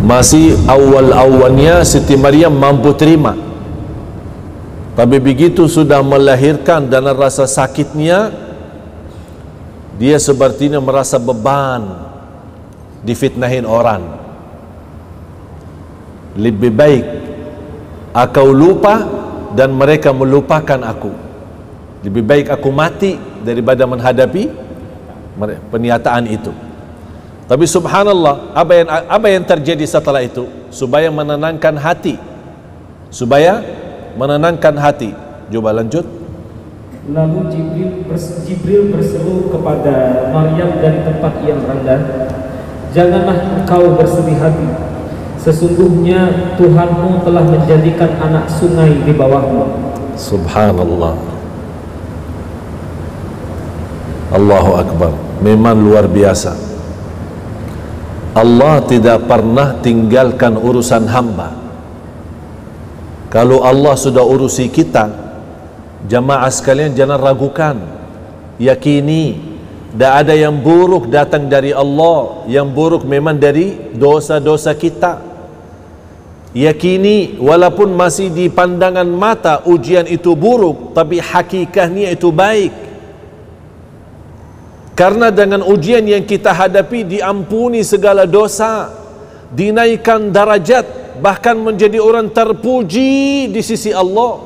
Masih awal-awalnya Siti Maryam mampu terima, tapi begitu sudah melahirkan dan rasa sakitnya, dia sepertinya merasa beban, difitnahin orang. Lebih baik aku lupa dan mereka melupakan aku. Lebih baik aku mati daripada menghadapi pernyataan itu. Tapi subhanallah, apa yang terjadi setelah itu? Supaya menenangkan hati. Coba lanjut. Lalu Jibril berseru kepada Maryam dari tempat yang rendah, janganlah engkau bersedih hati. Sesungguhnya Tuhanmu telah menjadikan anak sungai di bawahmu. Subhanallah. Allahu Akbar. Memang luar biasa. Allah tidak pernah tinggalkan urusan hamba. Kalau Allah sudah urusi kita, jamaah sekalian jangan ragukan, yakini tidak ada yang buruk datang dari Allah. Yang buruk memang dari dosa-dosa kita. Yakini walaupun masih di pandangan mata ujian itu buruk, tapi hakikatnya itu baik. Karena dengan ujian yang kita hadapi diampuni segala dosa, dinaikkan darajat, bahkan menjadi orang terpuji di sisi Allah.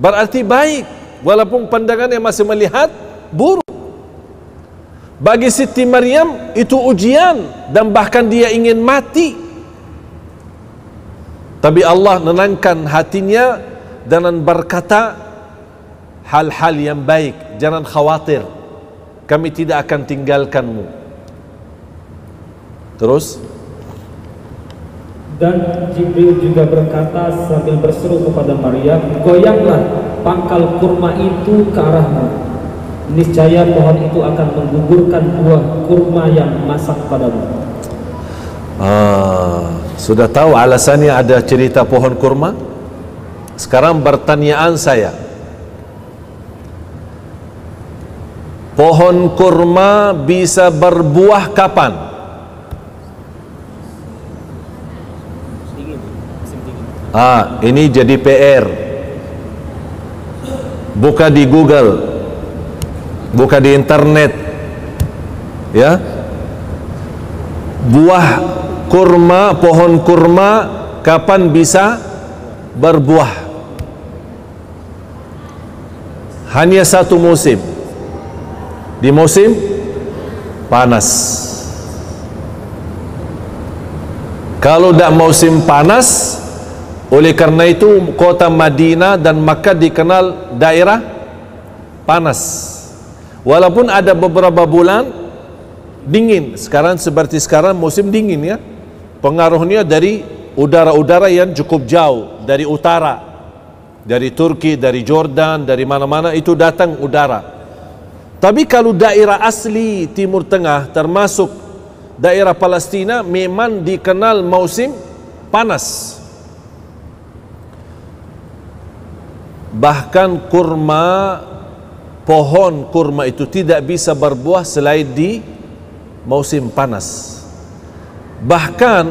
Berarti baik, walaupun pandangannya masih melihat buruk. Bagi Siti Maryam itu ujian, dan bahkan dia ingin mati. Tapi Allah menenangkan hatinya dengan berkata hal-hal yang baik. Jangan khawatir, kami tidak akan tinggalkanmu. Terus, dan Jibril juga berkata sambil berseru kepada Maryam, goyanglah pangkal kurma itu ke arahmu. Niscaya pohon itu akan menggugurkan buah kurma yang masak padamu. Sudah tahu alasannya ada cerita pohon kurma? Sekarang pertanyaan saya, pohon kurma bisa berbuah kapan? Ini jadi PR. Buka di Google, buka di internet, ya. Buah kurma, pohon kurma kapan bisa berbuah? Hanya satu musim, di musim panas. Kalau tidak musim panas, Oleh karena itu kota Madinah dan Makkah dikenal daerah panas. Walaupun ada beberapa bulan dingin. Sekarang seperti sekarang musim dingin ya. Pengaruhnya dari udara-udara yang cukup jauh dari utara, dari Turki, dari Jordan, dari mana-mana itu datang udara. Tapi kalau daerah asli Timur Tengah termasuk daerah Palestina memang dikenal musim panas. Bahkan pohon kurma itu tidak bisa berbuah selain di musim panas. Bahkan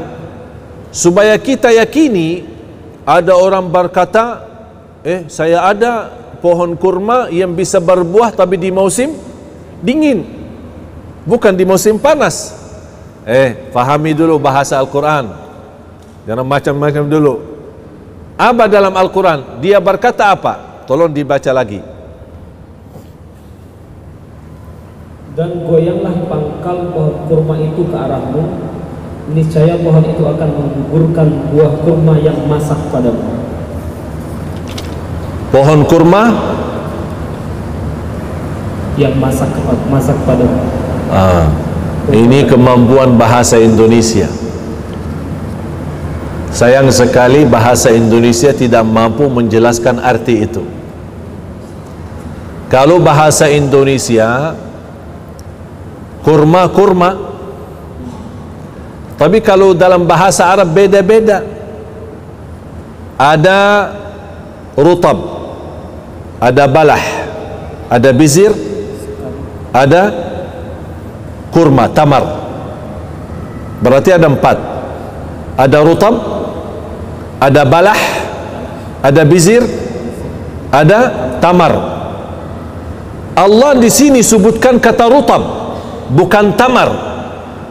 supaya kita yakini, ada orang berkata, saya ada pohon kurma yang bisa berbuah tapi di musim dingin, bukan di musim panas. Fahami dulu bahasa Al-Quran, jangan macam-macam dulu. Apa dalam Al-Quran? Dia berkata apa? Tolong dibaca lagi. Dan goyanglah pangkal pohon kurma itu ke arahmu, niscaya pohon itu akan menggugurkan buah kurma yang masak padamu. Pohon kurma yang masak padamu. Ini kemampuan bahasa Indonesia. Sayang sekali bahasa Indonesia tidak mampu menjelaskan arti itu. Kalau bahasa Indonesia kurma, tapi kalau dalam bahasa Arab beda-beda. Ada rutab, ada balah, ada bizir, ada kurma, tamar. Berarti ada 4. Ada rutab, ada balah, ada bizir, ada tamar. Allah di sini sebutkan kata rutab, bukan tamar.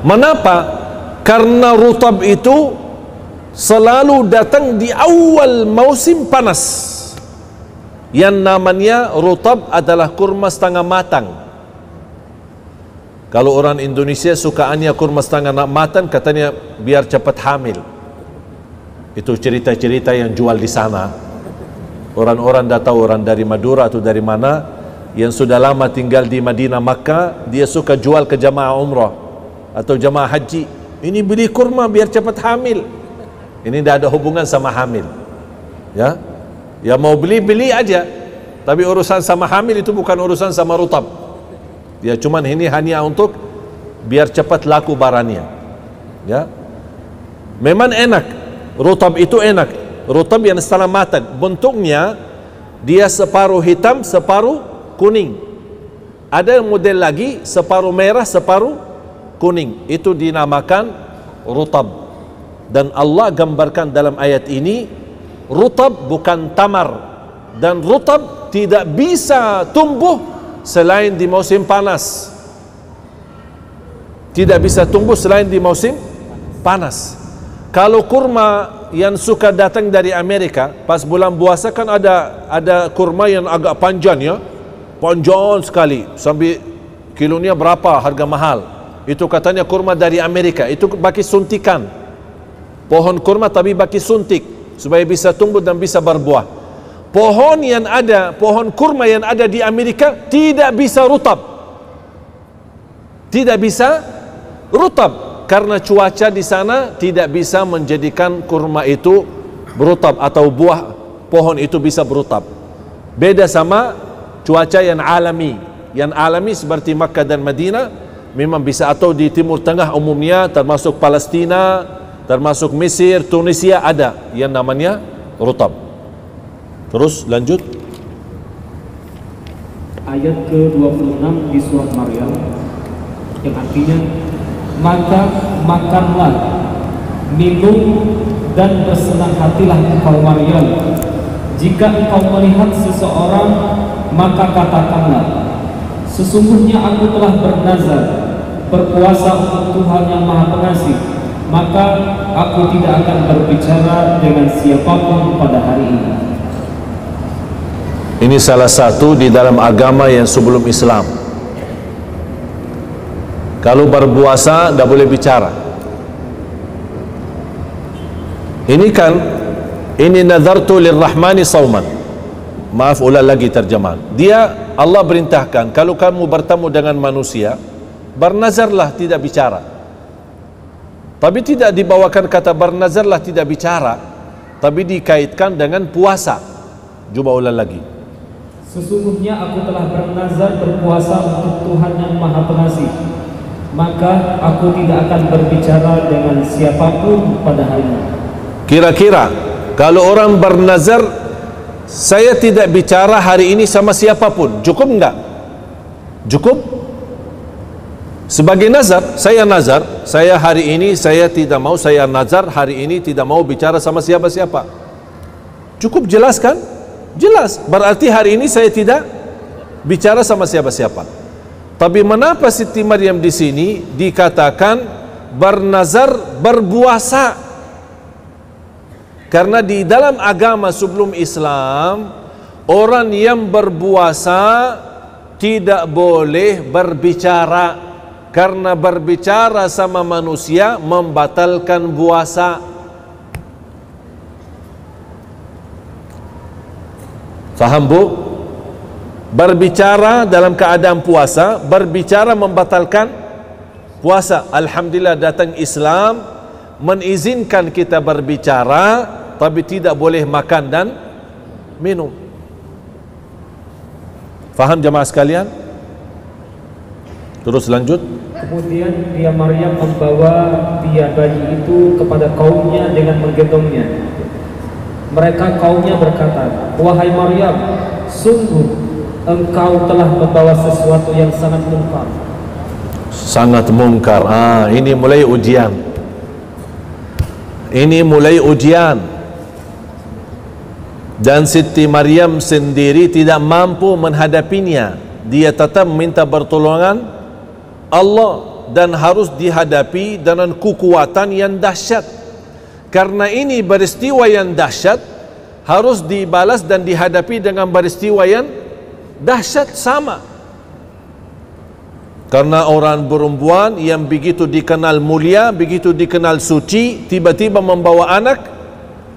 Mengapa? Karena rutab itu selalu datang di awal musim panas. Yang namanya rutab adalah kurma setengah matang. Kalau orang Indonesia sukaannya kurma setengah matang, katanya biar cepat hamil. Itu cerita-cerita yang jual di sana. Orang-orang dah tahu, orang dari Madura atau dari mana yang sudah lama tinggal di Madinah, Makkah, dia suka jual ke jamaah umrah atau jamaah haji. Ini beli kurma biar cepat hamil. Ini tidak ada hubungan sama hamil. Ya, ya mau beli aja. Tapi urusan sama hamil itu bukan urusan sama rutab. Ya cuman ini hanya untuk biar cepat laku barangnya. Ya, memang enak. Rutab itu enak. Rutab yang setengah matang. Bentuknya dia separuh hitam, separuh kuning. Ada model lagi separuh merah, separuh kuning. Itu dinamakan rutab. Dan Allah gambarkan dalam ayat ini, rutab bukan tamar. Dan rutab tidak bisa tumbuh selain di musim panas. Tidak bisa tumbuh selain di musim panas. Kalau kurma yang suka datang dari Amerika, pas bulan puasa kan ada kurma yang agak panjang ya, panjang sekali, sampai kilonya berapa, harga mahal. Itu katanya kurma dari Amerika. Itu bagi suntikan, pohon kurma tapi bagi suntik supaya bisa tumbuh dan bisa berbuah. Pohon kurma yang ada di Amerika tidak bisa rutab, tidak bisa rutab. Karena cuaca di sana tidak bisa menjadikan kurma itu berutab atau buah pohon itu bisa berutab. Beda sama cuaca yang alami. Yang alami seperti Makkah dan Madinah memang bisa, atau di Timur Tengah umumnya termasuk Palestina, termasuk Mesir, Tunisia ada yang namanya rutab. Terus lanjut. Ayat ke-26 di surah Maryam yang artinya, maka makanlah, minum, dan bersenang hatilah engkau Maryam. Jika engkau melihat seseorang, maka katakanlah, sesungguhnya aku telah bernazar berpuasa untuk Tuhan yang Maha Pengasih, maka aku tidak akan berbicara dengan siapapun pada hari ini. Ini salah satu di dalam agama yang sebelum Islam. Kalau berpuasa tidak boleh bicara. Ini kan ini nazartu lirrahmani sauman. Maaf, ulang lagi terjemahan. Dia, Allah perintahkan, kalau kamu bertemu dengan manusia, bernazarlah, tidak bicara. Tapi tidak dibawakan kata bernazarlah tidak bicara, tapi dikaitkan dengan puasa. Coba ulang lagi. Sesungguhnya aku telah bernazar berpuasa untuk Tuhan yang Maha Pengasih, maka aku tidak akan berbicara dengan siapapun pada hari ini. Kira-kira kalau orang bernazar, saya tidak bicara hari ini sama siapapun, cukup enggak? Cukup? Sebagai nazar, saya hari ini saya tidak mau, saya nazar hari ini tidak mau bicara sama siapa-siapa. Cukup jelas kan? Jelas. Berarti hari ini saya tidak bicara sama siapa-siapa. Tapi mengapa Siti Maryam di sini dikatakan bernazar berpuasa? Karena di dalam agama sebelum Islam, orang yang berpuasa tidak boleh berbicara, karena berbicara sama manusia membatalkan puasa. Faham bu? Berbicara dalam keadaan puasa, berbicara membatalkan puasa. Alhamdulillah datang Islam mengizinkan kita berbicara, tapi tidak boleh makan dan minum. Faham jemaah sekalian? Terus lanjut. Kemudian dia Maryam membawa dia bayi itu kepada kaumnya dengan menggendongnya. Mereka kaumnya berkata, wahai Maryam, sungguh engkau telah membawa sesuatu yang sangat mungkar. Sangat mungkar. Ini mulai ujian. Ini mulai ujian. Dan Siti Maryam sendiri tidak mampu menghadapinya. Dia tetap minta pertolongan Allah dan harus dihadapi dengan kekuatan yang dahsyat. Karena ini peristiwa yang dahsyat, harus dibalas dan dihadapi dengan peristiwa yang dahsyat sama. Karena orang perempuan yang begitu dikenal mulia, begitu dikenal suci, tiba-tiba membawa anak.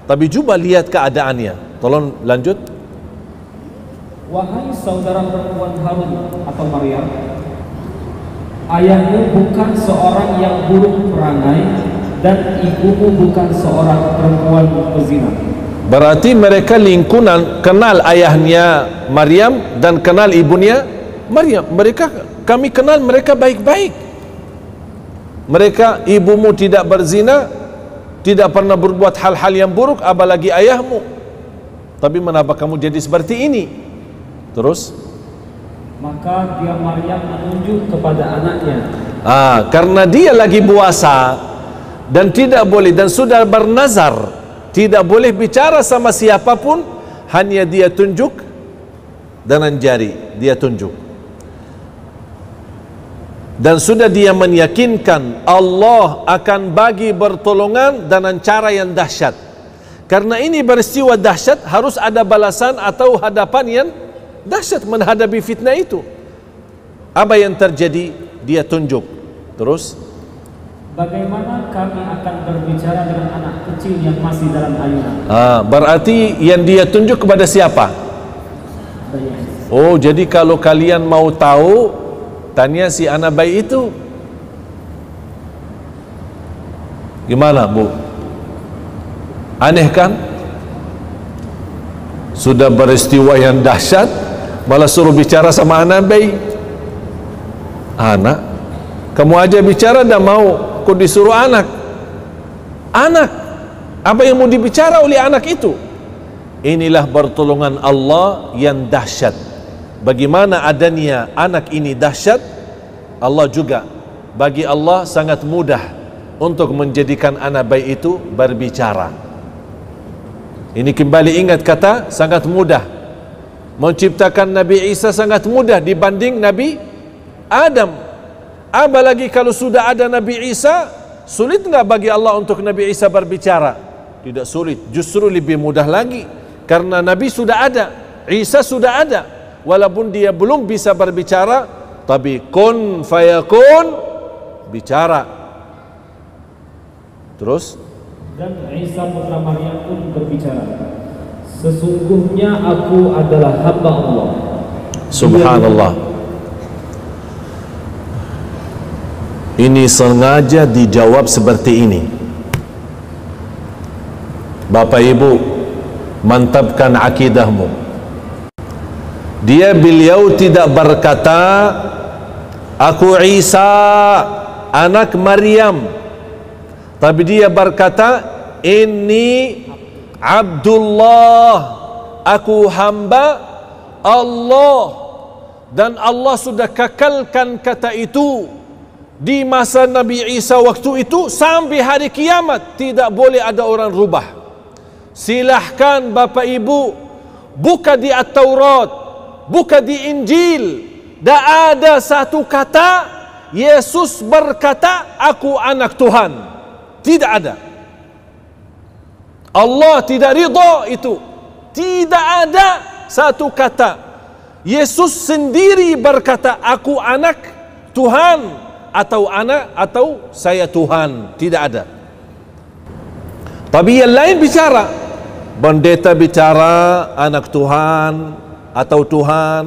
Tapi coba lihat keadaannya. Tolong lanjut. Wahai saudara perempuan Harun atau Maryam, ayahmu bukan seorang yang buruk perangai dan ibumu bukan seorang perempuan pezina. Berarti mereka lingkungan kenal ayahnya Maryam dan kenal ibunya Maryam. Kami kenal mereka baik-baik. Mereka, ibumu tidak berzina, tidak pernah berbuat hal-hal yang buruk, apalagi ayahmu. Tapi mengapa kamu jadi seperti ini? Terus? Maka dia Maryam menunjuk kepada anaknya. Karena dia lagi puasa dan tidak boleh, dan sudah bernazar tidak boleh bicara sama siapapun, hanya dia tunjuk dengan jari, dia tunjuk. Dan sudah dia meyakinkan Allah akan bagi pertolongan dengan cara yang dahsyat. Karena ini peristiwa dahsyat, harus ada balasan atau hadapan yang dahsyat menghadapi fitnah itu. Apa yang terjadi? Dia tunjuk. Terus, bagaimana kami akan berbicara dengan anak kecil yang masih dalam ayunan? Berarti yang dia tunjuk kepada siapa? Oh, jadi kalau kalian mau tahu, tanya si anak bayi itu. Gimana bu? Aneh kan? Sudah peristiwa yang dahsyat, malah suruh bicara sama anak bayi. Anak, kamu aja bicara dah mau, kok disuruh anak? Anak, apa yang mau dibicara oleh anak itu? Inilah pertolongan Allah yang dahsyat. Bagaimana adanya anak ini dahsyat, Allah juga, bagi Allah sangat mudah untuk menjadikan anak bayi itu berbicara. Ini kembali ingat kata sangat mudah. Menciptakan Nabi Isa sangat mudah dibanding Nabi Adam. Apalagi kalau sudah ada Nabi Isa, sulit enggak bagi Allah untuk Nabi Isa berbicara? Tidak sulit, justru lebih mudah lagi. Karena Nabi sudah ada, Isa sudah ada. Walaupun dia belum bisa berbicara, tapi kun fayakun, bicara. Terus Dan Isa putra Maryam pun berbicara, sesungguhnya aku adalah hamba Allah. Subhanallah. Ini sengaja dijawab seperti ini. Bapak Ibu, mantapkan akidahmu. Beliau tidak berkata aku Isa anak Maryam, tapi dia berkata ini Abdullah, aku hamba Allah. Dan Allah sudah kekalkan kata itu di masa Nabi Isa waktu itu sampai hari kiamat. Tidak boleh ada orang rubah. Silahkan Bapak Ibu buka di At-Taurat, buka di Injil, tidak ada satu kata Yesus berkata aku anak Tuhan. Tidak ada. Allah tidak ridha itu. Tidak ada satu kata Yesus sendiri berkata aku anak Tuhan atau anak atau saya Tuhan. Tidak ada. Tapi yang lain bicara, pendeta bicara anak Tuhan atau Tuhan,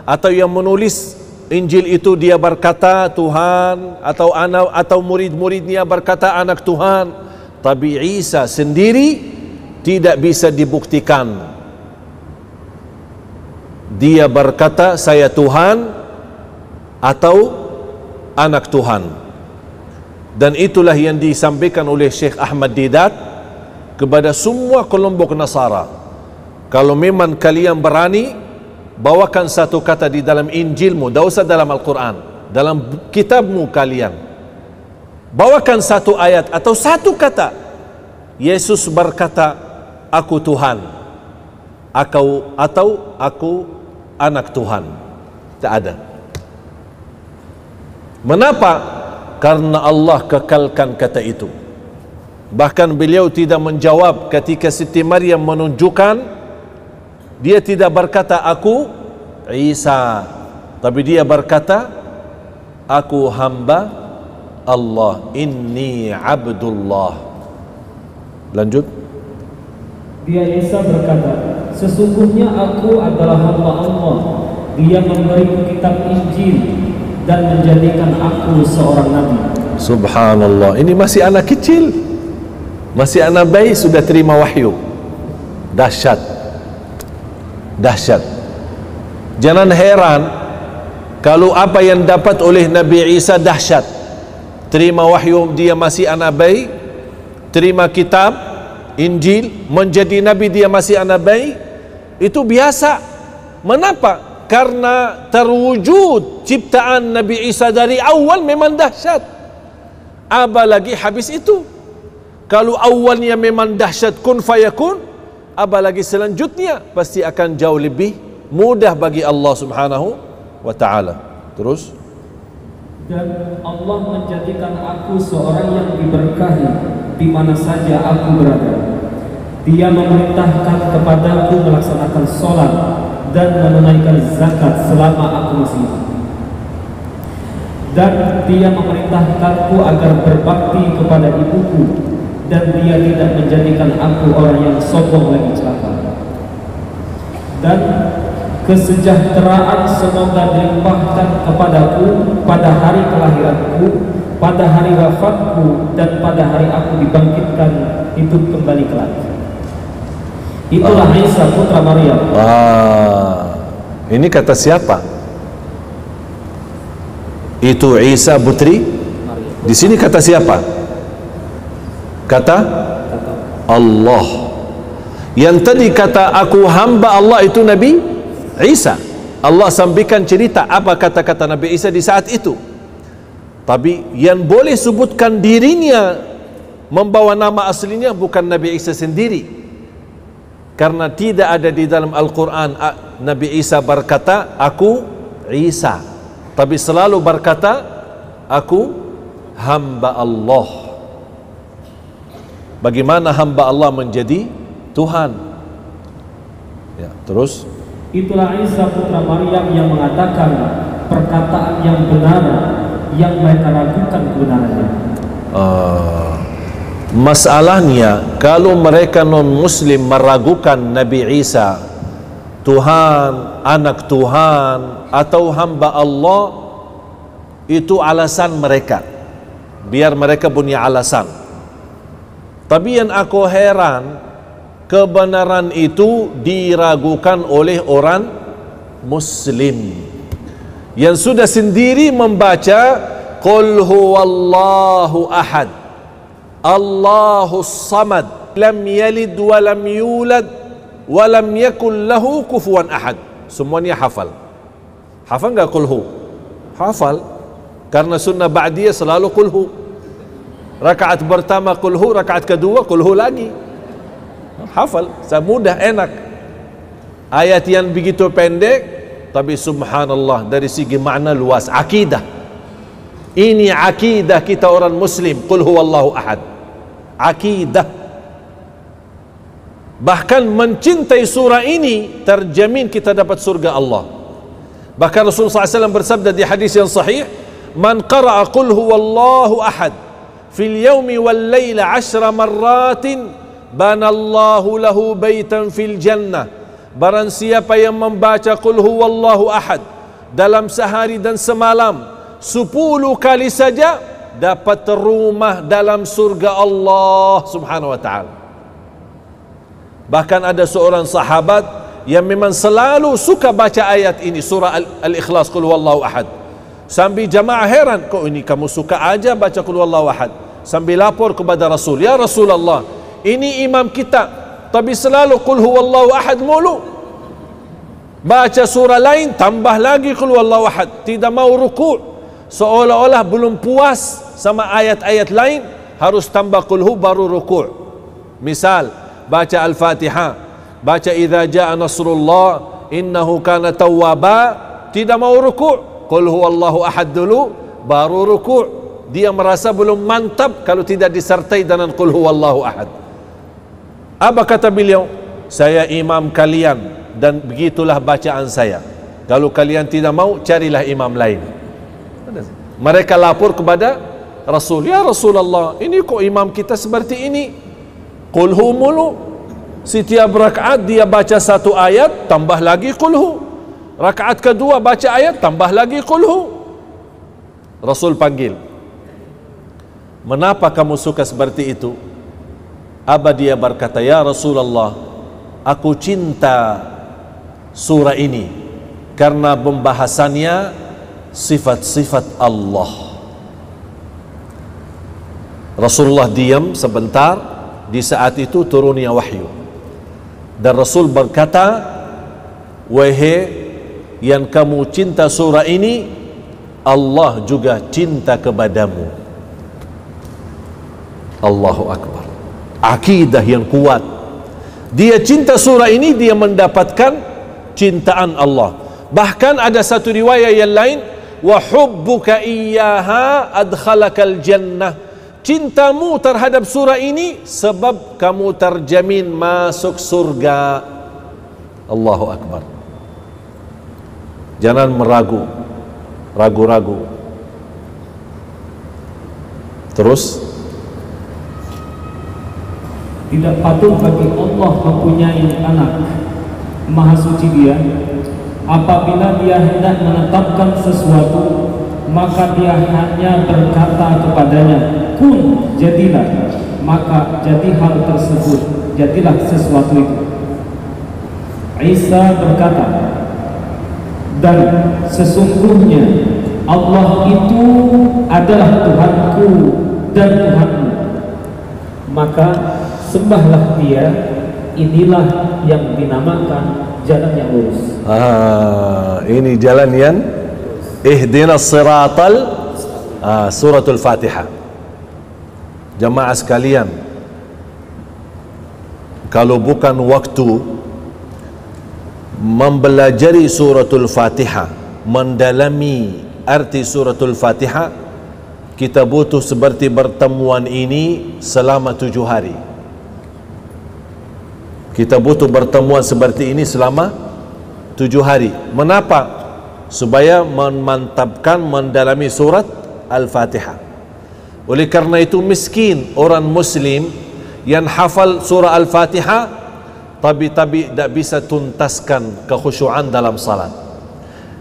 atau yang menulis Injil itu dia berkata Tuhan, atau anak atau murid-muridnya berkata anak Tuhan. Tapi Isa sendiri tidak bisa dibuktikan. Dia berkata saya Tuhan atau anak Tuhan. Dan itulah yang disampaikan oleh Syekh Ahmad Didat kepada semua kelompok Nasara. Kalau memang kalian berani, bawakan satu kata di dalam Injilmu, tidak usah dalam Al-Quran, dalam kitabmu kalian, bawakan satu ayat atau satu kata Yesus berkata aku Tuhan atau aku anak Tuhan. Tak ada. Mengapa? Karena Allah kekalkan kata itu. Bahkan beliau tidak menjawab ketika Siti Maryam menunjukkan. Dia tidak berkata aku Isa, tapi dia berkata aku hamba Allah, inni Abdullah. Lanjut. Dia Isa berkata, sesungguhnya aku adalah hamba Allah. Dia memberiku kitab Injil dan menjadikan aku seorang nabi. Subhanallah. Ini masih anak kecil, masih anak bayi sudah terima wahyu. Dahsyat, dahsyat. Jangan heran kalau apa yang dapat oleh Nabi Isa dahsyat. Terima wahyu dia masih anak bayi, terima kitab Injil, menjadi nabi dia masih anak bayi, itu biasa. Mengapa? Karena terwujud ciptaan Nabi Isa dari awal memang dahsyat. Apalagi habis itu. Kalau awalnya memang dahsyat kun fayakun, apalagi selanjutnya pasti akan jauh lebih mudah bagi Allah Subhanahu wa taala. Terus, dan Allah menjadikan aku seorang yang diberkahi di mana saja aku berada. Dia memerintahkan kepadaku melaksanakan sholat dan menunaikan zakat selama aku masih hidup. Dan dia memerintahkanku agar berbakti kepada ibuku, dan dia tidak menjadikan aku orang yang sombong lagi celaka. Dan kesejahteraan semoga dilimpahkan kepadaku pada hari kelahiranku, pada hari wafatku, dan pada hari aku dibangkitkan hidup kembali kelak. Itulah Isa putra Maryam. Ini kata siapa? Itu Isa putri Maryam. Di sini kata siapa? Kata Allah. Yang tadi kata aku hamba Allah itu Nabi Isa. Allah sampaikan cerita apa kata-kata Nabi Isa di saat itu. Tapi yang boleh sebutkan dirinya membawa nama aslinya bukan Nabi Isa sendiri. Karena tidak ada di dalam Al-Quran Nabi Isa berkata aku Isa, tapi selalu berkata aku hamba Allah. Bagaimana hamba Allah menjadi Tuhan? Ya, terus. Itulah Isa putra Maryam yang mengatakan perkataan yang benar yang mereka ragukan kebenarannya. Masalahnya, kalau mereka non-Muslim meragukan Nabi Isa Tuhan, anak Tuhan, atau hamba Allah, itu alasan mereka, biar mereka punya alasan. Tapi yang aku heran, kebenaran itu diragukan oleh orang Muslim yang sudah sendiri membaca Qul huwallahu ahad Allahus samad lam yalid wa lam yulad wa lam yakul lahu kufuwan ahad. Semuanya hafal. Hafal enggak Qul hu? Hafal. Karena sunnah ba'diyah selalu Qul hu. Rakaat pertama Qul hu, rakaat kedua Qul hu lagi. Hafal, mudah, enak. Ayat yang begitu pendek, tapi subhanallah dari segi makna luas. Akidah. Ini akidah kita orang Muslim. Qul huwallahu ahad. Akidah. Bahkan mencintai surah ini terjamin kita dapat surga Allah. Bahkan Rasulullah SAW bersabda di hadis yang sahih, man qara'a qul huwallahu ahad fil yawmi wal layla 10 marratin banallahu lahu baitan fil jannah. Barang siapa yang membaca qul huwallahu ahad dalam sehari dan semalam 10 kali saja, dapat rumah dalam surga Allah subhanahu wa ta'ala. Bahkan ada seorang sahabat yang memang selalu suka baca ayat ini, surah Al-Ikhlas, Qul huwallahu ahad. Sambil jamaah heran, kok ini kamu suka aja baca Qul huwallahu ahad? Sambil lapor kepada Rasul, ya Rasulullah, ini imam kita, tapi selalu Qul huwallahu ahad mulu. Baca surah lain, tambah lagi Qul huwallahu ahad. Tidak mau ruku', seolah-olah belum puas sama ayat-ayat lain, harus tambah Qul hu baru ruku'. Misal, baca Al-Fatihah, baca idza jaa nasrullah innahu kana tawwaba, tidak mau ruku', Qul huwallahu ahad dulu baru ruku'. Dia merasa belum mantap kalau tidak disertai dengan Qul huwallahu ahad. Apa kata beliau? Saya imam kalian dan begitulah bacaan saya. Kalau kalian tidak mau, carilah imam lain. Mereka lapor kepada Rasul, ya Rasulullah, ini kok imam kita seperti ini, Qul hu mulu. Setiap rakaat dia baca satu ayat, tambah lagi Qul hu. Rakaat kedua baca ayat, tambah lagi Qul hu. Rasul panggil, kenapa kamu suka seperti itu? Apa dia berkata, ya Rasulullah, aku cinta surah ini karena pembahasannya sifat-sifat Allah. Rasulullah diam sebentar. Di saat itu turunnya wahyu, dan Rasul berkata, wahai yang kamu cinta surah ini, Allah juga cinta kepadamu. Allahu Akbar. Akidah yang kuat. Dia cinta surah ini, dia mendapatkan cintaan Allah. Bahkan ada satu riwayat yang lain, wa hubbuka iyyaha adkhalakal jannah. Cintamu terhadap surah ini sebab kamu terjamin masuk surga. Allahu Akbar. Jangan ragu-ragu. Terus, tidak patut bagi Allah mempunyai anak. Maha suci Dia. Apabila Dia hendak menetapkan sesuatu, maka Dia hanya berkata kepadanya, kun, jadilah. Maka jadi hal tersebut, jadilah sesuatu itu. Isa berkata, dan sesungguhnya Allah itu adalah Tuhanku dan Tuhanmu, maka sembahlah Dia. Inilah yang dinamakan jalan yang lurus. Ini jalan yang ihdinas siratal, suratul Fatihah. Jamaah sekalian, kalau bukan waktu mempelajari suratul Fatihah, mendalami arti suratul Fatihah, kita butuh seperti pertemuan ini selama 7 hari. Kita butuh pertemuan seperti ini selama 7 hari. Mengapa? Supaya memantapkan mendalami surat Al-Fatihah. Oleh karena itu miskin orang Muslim yang hafal surah Al-Fatihah tapi tak bisa tuntaskan kekhusyuan dalam salat.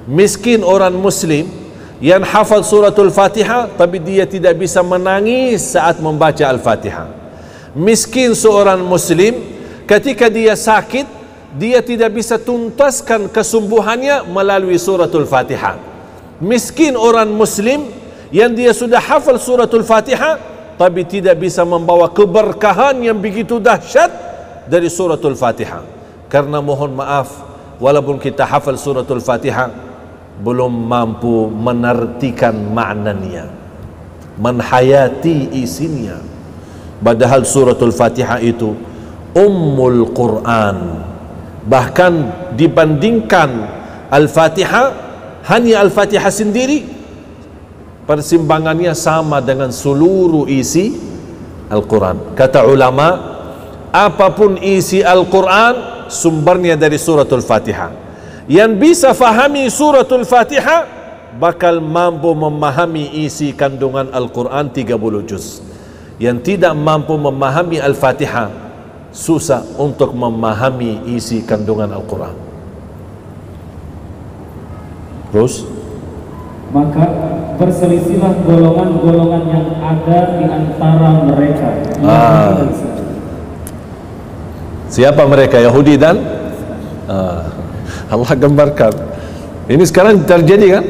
Miskin orang Muslim yang hafal suratul Fatihah tapi dia tidak bisa menangis saat membaca Al-Fatihah. Miskin seorang Muslim ketika dia sakit, dia tidak bisa tuntaskan kesembuhannya melalui suratul Fatihah. Miskin orang Muslim yang dia sudah hafal suratul Fatihah tapi tidak bisa membawa keberkahan yang begitu dahsyat dari suratul Fatihah. Karena mohon maaf, walaupun kita hafal suratul Fatihah, belum mampu menartikan maknanya, menhayati isinya. Padahal suratul Fatihah itu Ummul Quran. Bahkan dibandingkan Al-Fatihah, hanya Al-Fatihah sendiri persimbangannya sama dengan seluruh isi Al-Quran. Kata ulama, apapun isi Al-Quran sumbernya dari suratul Fatihah. Yang bisa fahami suratul Fatihah bakal mampu memahami isi kandungan Al-Quran 30 juz. Yang tidak mampu memahami Al-Fatihah susah untuk memahami isi kandungan Al-Quran. Terus maka berselisihlah golongan-golongan yang ada di antara mereka. Siapa mereka? Yahudi dan Allah gambarkan. Ini sekarang terjadi kan?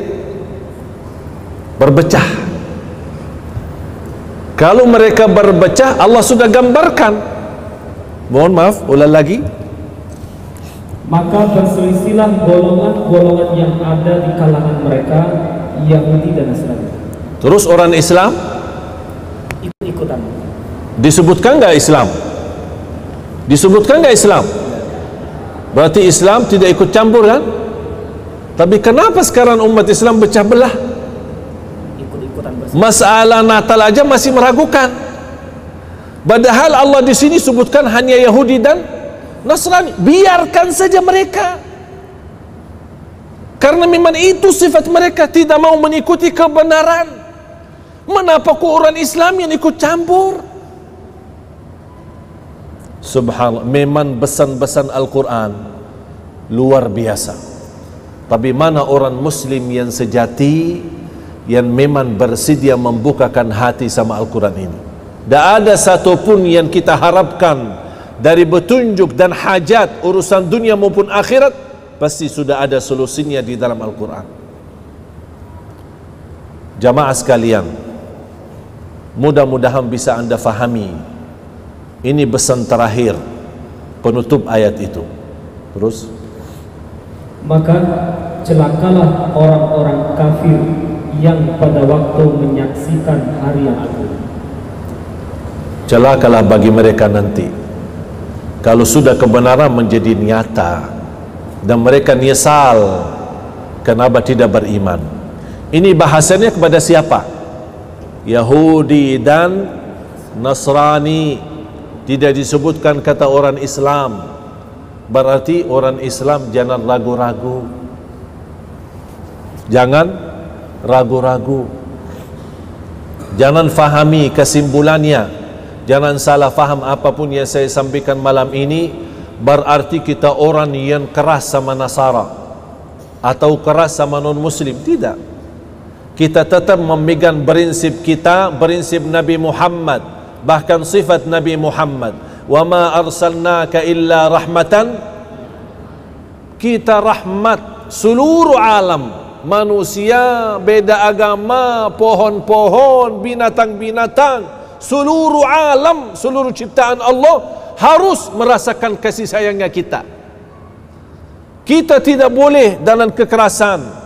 Berpecah. Kalau mereka berpecah, Allah sudah gambarkan. Mohon maaf, ulang lagi. Maka berselisihlah golongan-golongan yang ada di kalangan mereka, Yahudi dan Nasrani. Terus orang Islam Ikut-ikutan. disebutkan enggak Islam? Disebutkan enggak Islam? Berarti Islam tidak ikut campur kan? Tapi kenapa sekarang umat Islam pecah belah? Ikut-ikutan bersama. Masalah Natal aja masih meragukan. Padahal Allah di sini sebutkan hanya Yahudi dan Nasrani. Biarkan saja mereka. Karena memang itu sifat mereka, tidak mau mengikuti kebenaran. Kenapa kok orang Islam yang ikut campur? Subhanallah, memang pesan-pesan Al-Quran luar biasa. Tapi mana orang Muslim yang sejati, yang memang bersedia membukakan hati sama Al-Quran ini? Tak ada satupun yang kita harapkan dari petunjuk dan hajat urusan dunia maupun akhirat, pasti sudah ada solusinya di dalam Al-Quran. Jamaah sekalian, mudah-mudahan bisa anda fahami. Ini pesan terakhir penutup ayat itu. Terus, maka celakalah orang-orang kafir yang pada waktu menyaksikan hari yang agung. celakalah bagi mereka nanti kalau sudah kebenaran menjadi nyata dan mereka nyesal kenapa tidak beriman. Ini bahasanya kepada siapa? Yahudi dan Nasrani. Tidak disebutkan kata orang Islam. Berarti orang Islam jangan ragu-ragu. Jangan ragu-ragu. Jangan fahami kesimpulannya. Jangan salah faham apapun yang saya sampaikan malam ini berarti kita orang yang keras sama Nasara atau keras sama non-Muslim. Tidak. Kita tetap memegang prinsip kita, prinsip Nabi Muhammad, bahkan sifat Nabi Muhammad. Wa ma arsalnaka illa rahmatan. Kita rahmat seluruh alam. Manusia, beda agama, pohon-pohon, binatang-binatang, seluruh alam, seluruh ciptaan Allah harus merasakan kasih sayangnya kita. Kita tidak boleh dalam kekerasan.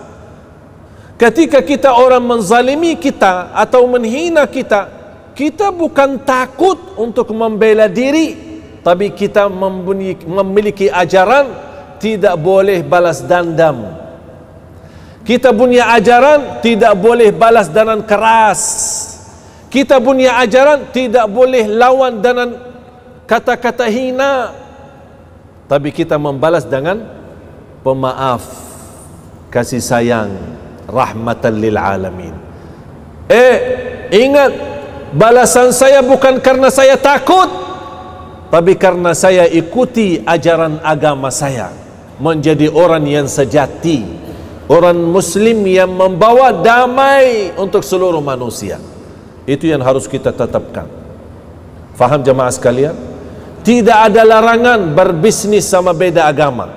Ketika kita orang menzalimi kita atau menghina kita, kita bukan takut untuk membela diri, tapi kita memiliki ajaran tidak boleh balas dendam. Kita punya ajaran tidak boleh balas dengan keras. Kita punya ajaran tidak boleh lawan dengan kata-kata hina, tapi kita membalas dengan pemaaf, kasih sayang, rahmatan lil alamin. Ingat, balasan saya bukan karena saya takut, tapi karena saya ikuti ajaran agama saya, menjadi orang yang sejati, orang muslim yang membawa damai untuk seluruh manusia. Itu yang harus kita tetapkan. Faham jamaah sekalian? Tidak ada larangan berbisnis sama beda agama.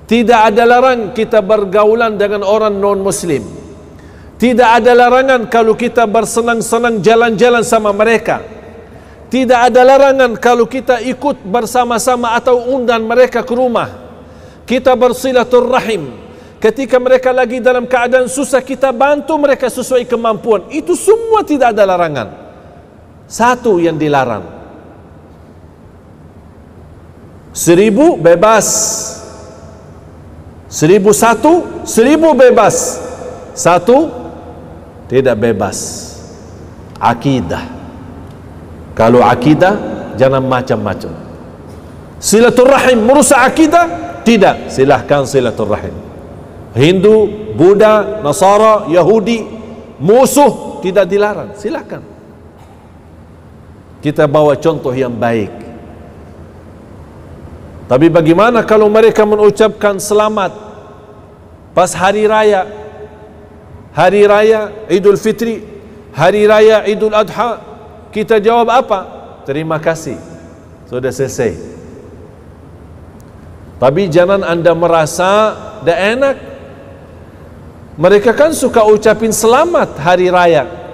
Tidak ada larangan kita bergaulan dengan orang non-muslim. Tidak ada larangan kalau kita bersenang-senang jalan-jalan sama mereka. Tidak ada larangan kalau kita ikut bersama-sama atau undang mereka ke rumah. Kita bersilaturrahim. Ketika mereka lagi dalam keadaan susah, kita bantu mereka sesuai kemampuan. Itu semua tidak ada larangan. Satu yang dilarang, 1000 bebas, 1001, 1000 bebas, 1 tidak bebas. Akidah. Kalau akidah jangan macam-macam. Silaturahim merusak akidah? Tidak, silahkan silaturahim. Hindu, Buddha, Nasara, Yahudi, musuh tidak dilarang, silahkan. Kita bawa contoh yang baik. Tapi bagaimana kalau mereka mengucapkan selamat pas hari raya, hari raya Idul Fitri, hari raya Idul Adha? Kita jawab apa? Terima kasih, sudah selesai. Tapi jangan anda merasa dah enak. Mereka kan suka ucapin selamat hari raya.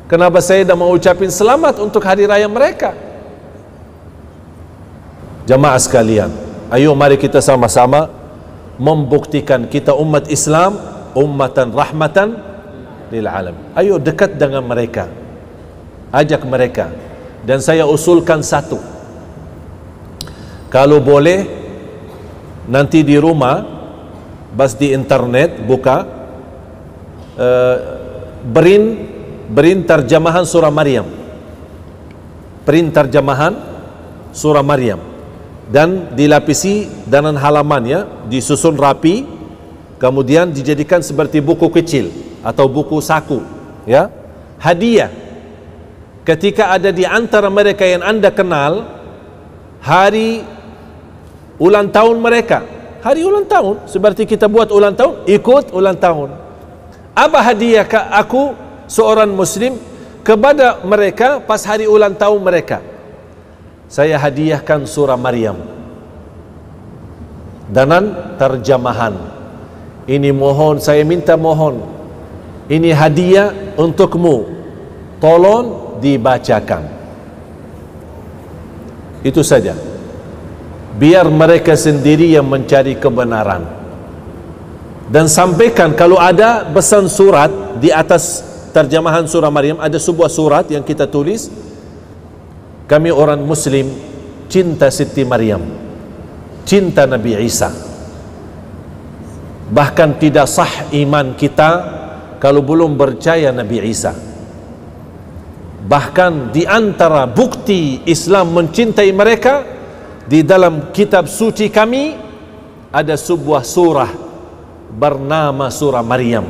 Kenapa saya dah mau ucapin selamat untuk hari raya mereka? Jamaah sekalian, ayo mari kita sama-sama membuktikan kita umat Islam, ummatan rahmatan lil alamin. Ayo dekat dengan mereka, ajak mereka. Dan saya usulkan satu, kalau boleh nanti di rumah, bas di internet buka berin terjemahan surah Maryam, print terjemahan surah Maryam, dan dilapisi dengan halamannya, disusun rapi, kemudian dijadikan seperti buku kecil atau buku saku, ya, hadiah. Ketika ada di antara mereka yang anda kenal hari ulang tahun mereka, hari ulang tahun, seperti kita buat ulang tahun, ikut ulang tahun. Apa hadiah aku seorang muslim kepada mereka pas hari ulang tahun mereka? Saya hadiahkan surah Maryam dengan terjemahan. Ini mohon, saya minta mohon, ini hadiah untukmu, tolong dibacakan. Itu saja. Biar mereka sendiri yang mencari kebenaran. Dan sampaikan kalau ada pesan surat di atas terjemahan surah Maryam, ada sebuah surat yang kita tulis, kami orang muslim cinta Siti Maryam, cinta Nabi Isa. Bahkan tidak sah iman kita kalau belum percaya Nabi Isa. Bahkan di antara bukti Islam mencintai mereka, di dalam kitab suci kami ada sebuah surah bernama surah Maryam,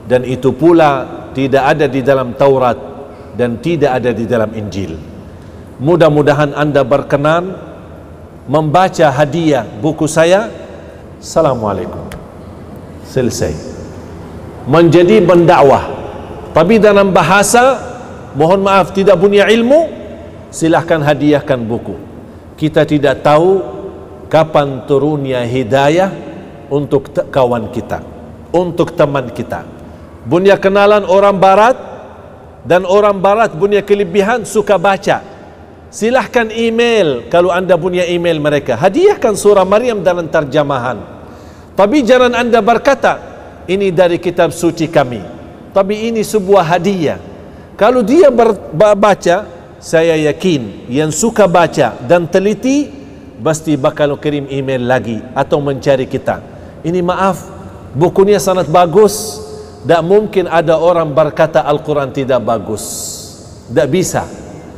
dan itu pula tidak ada di dalam Taurat dan tidak ada di dalam Injil. Mudah-mudahan anda berkenan membaca hadiah buku saya. Assalamualaikum, selesai. Menjadi pendakwah, tapi dalam bahasa, mohon maaf, tidak punya ilmu, silahkan hadiahkan buku. Kita tidak tahu kapan turunnya hidayah untuk kawan kita, untuk teman kita. Punya kenalan orang barat, dan orang barat punya kelebihan suka baca. Silahkan email, kalau anda punya email mereka, hadiahkan surah Maryam dalam terjemahan. Tapi jangan anda berkata ini dari kitab suci kami, tapi ini sebuah hadiah. Kalau dia baca, saya yakin yang suka baca dan teliti pasti bakal kirim email lagi atau mencari kita. Ini maaf, bukunya sangat bagus. Tak mungkin ada orang berkata Al-Quran tidak bagus. Tak bisa.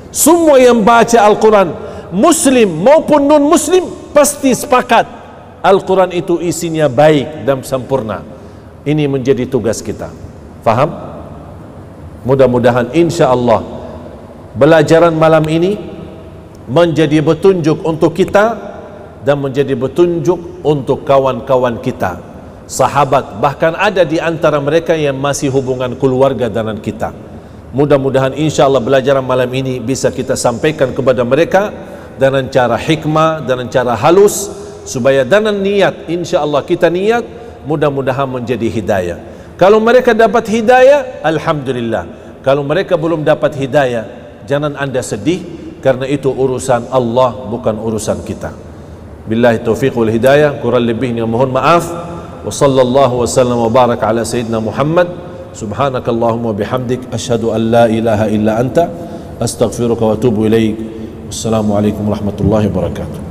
Semua yang baca Al-Quran, muslim maupun non-muslim, pasti sepakat Al-Quran itu isinya baik dan sempurna. Ini menjadi tugas kita. Faham? Mudah-mudahan insya-Allah belajaran malam ini menjadi petunjuk untuk kita dan menjadi petunjuk untuk kawan-kawan kita, sahabat, bahkan ada di antara mereka yang masih hubungan keluarga dengan kita. Mudah-mudahan insya-Allah belajaran malam ini bisa kita sampaikan kepada mereka dengan cara hikmah, dengan cara halus, supaya dengan niat, insya-Allah kita niat, mudah-mudahan menjadi hidayah. Kalau mereka dapat hidayah, alhamdulillah. Kalau mereka belum dapat hidayah, jangan anda sedih, karena itu urusan Allah, bukan urusan kita. Billahi taufiq wal hidayah. Kurang lebihnya mohon maaf. Wa sallallahu wasallam wa baraka ala sayyidina Muhammad. Subhanakallahumma bihamdik asyhadu an la ilaha illa anta astaghfiruka wa atubu ilaik. Wassalamualaikum warahmatullahi wabarakatuh.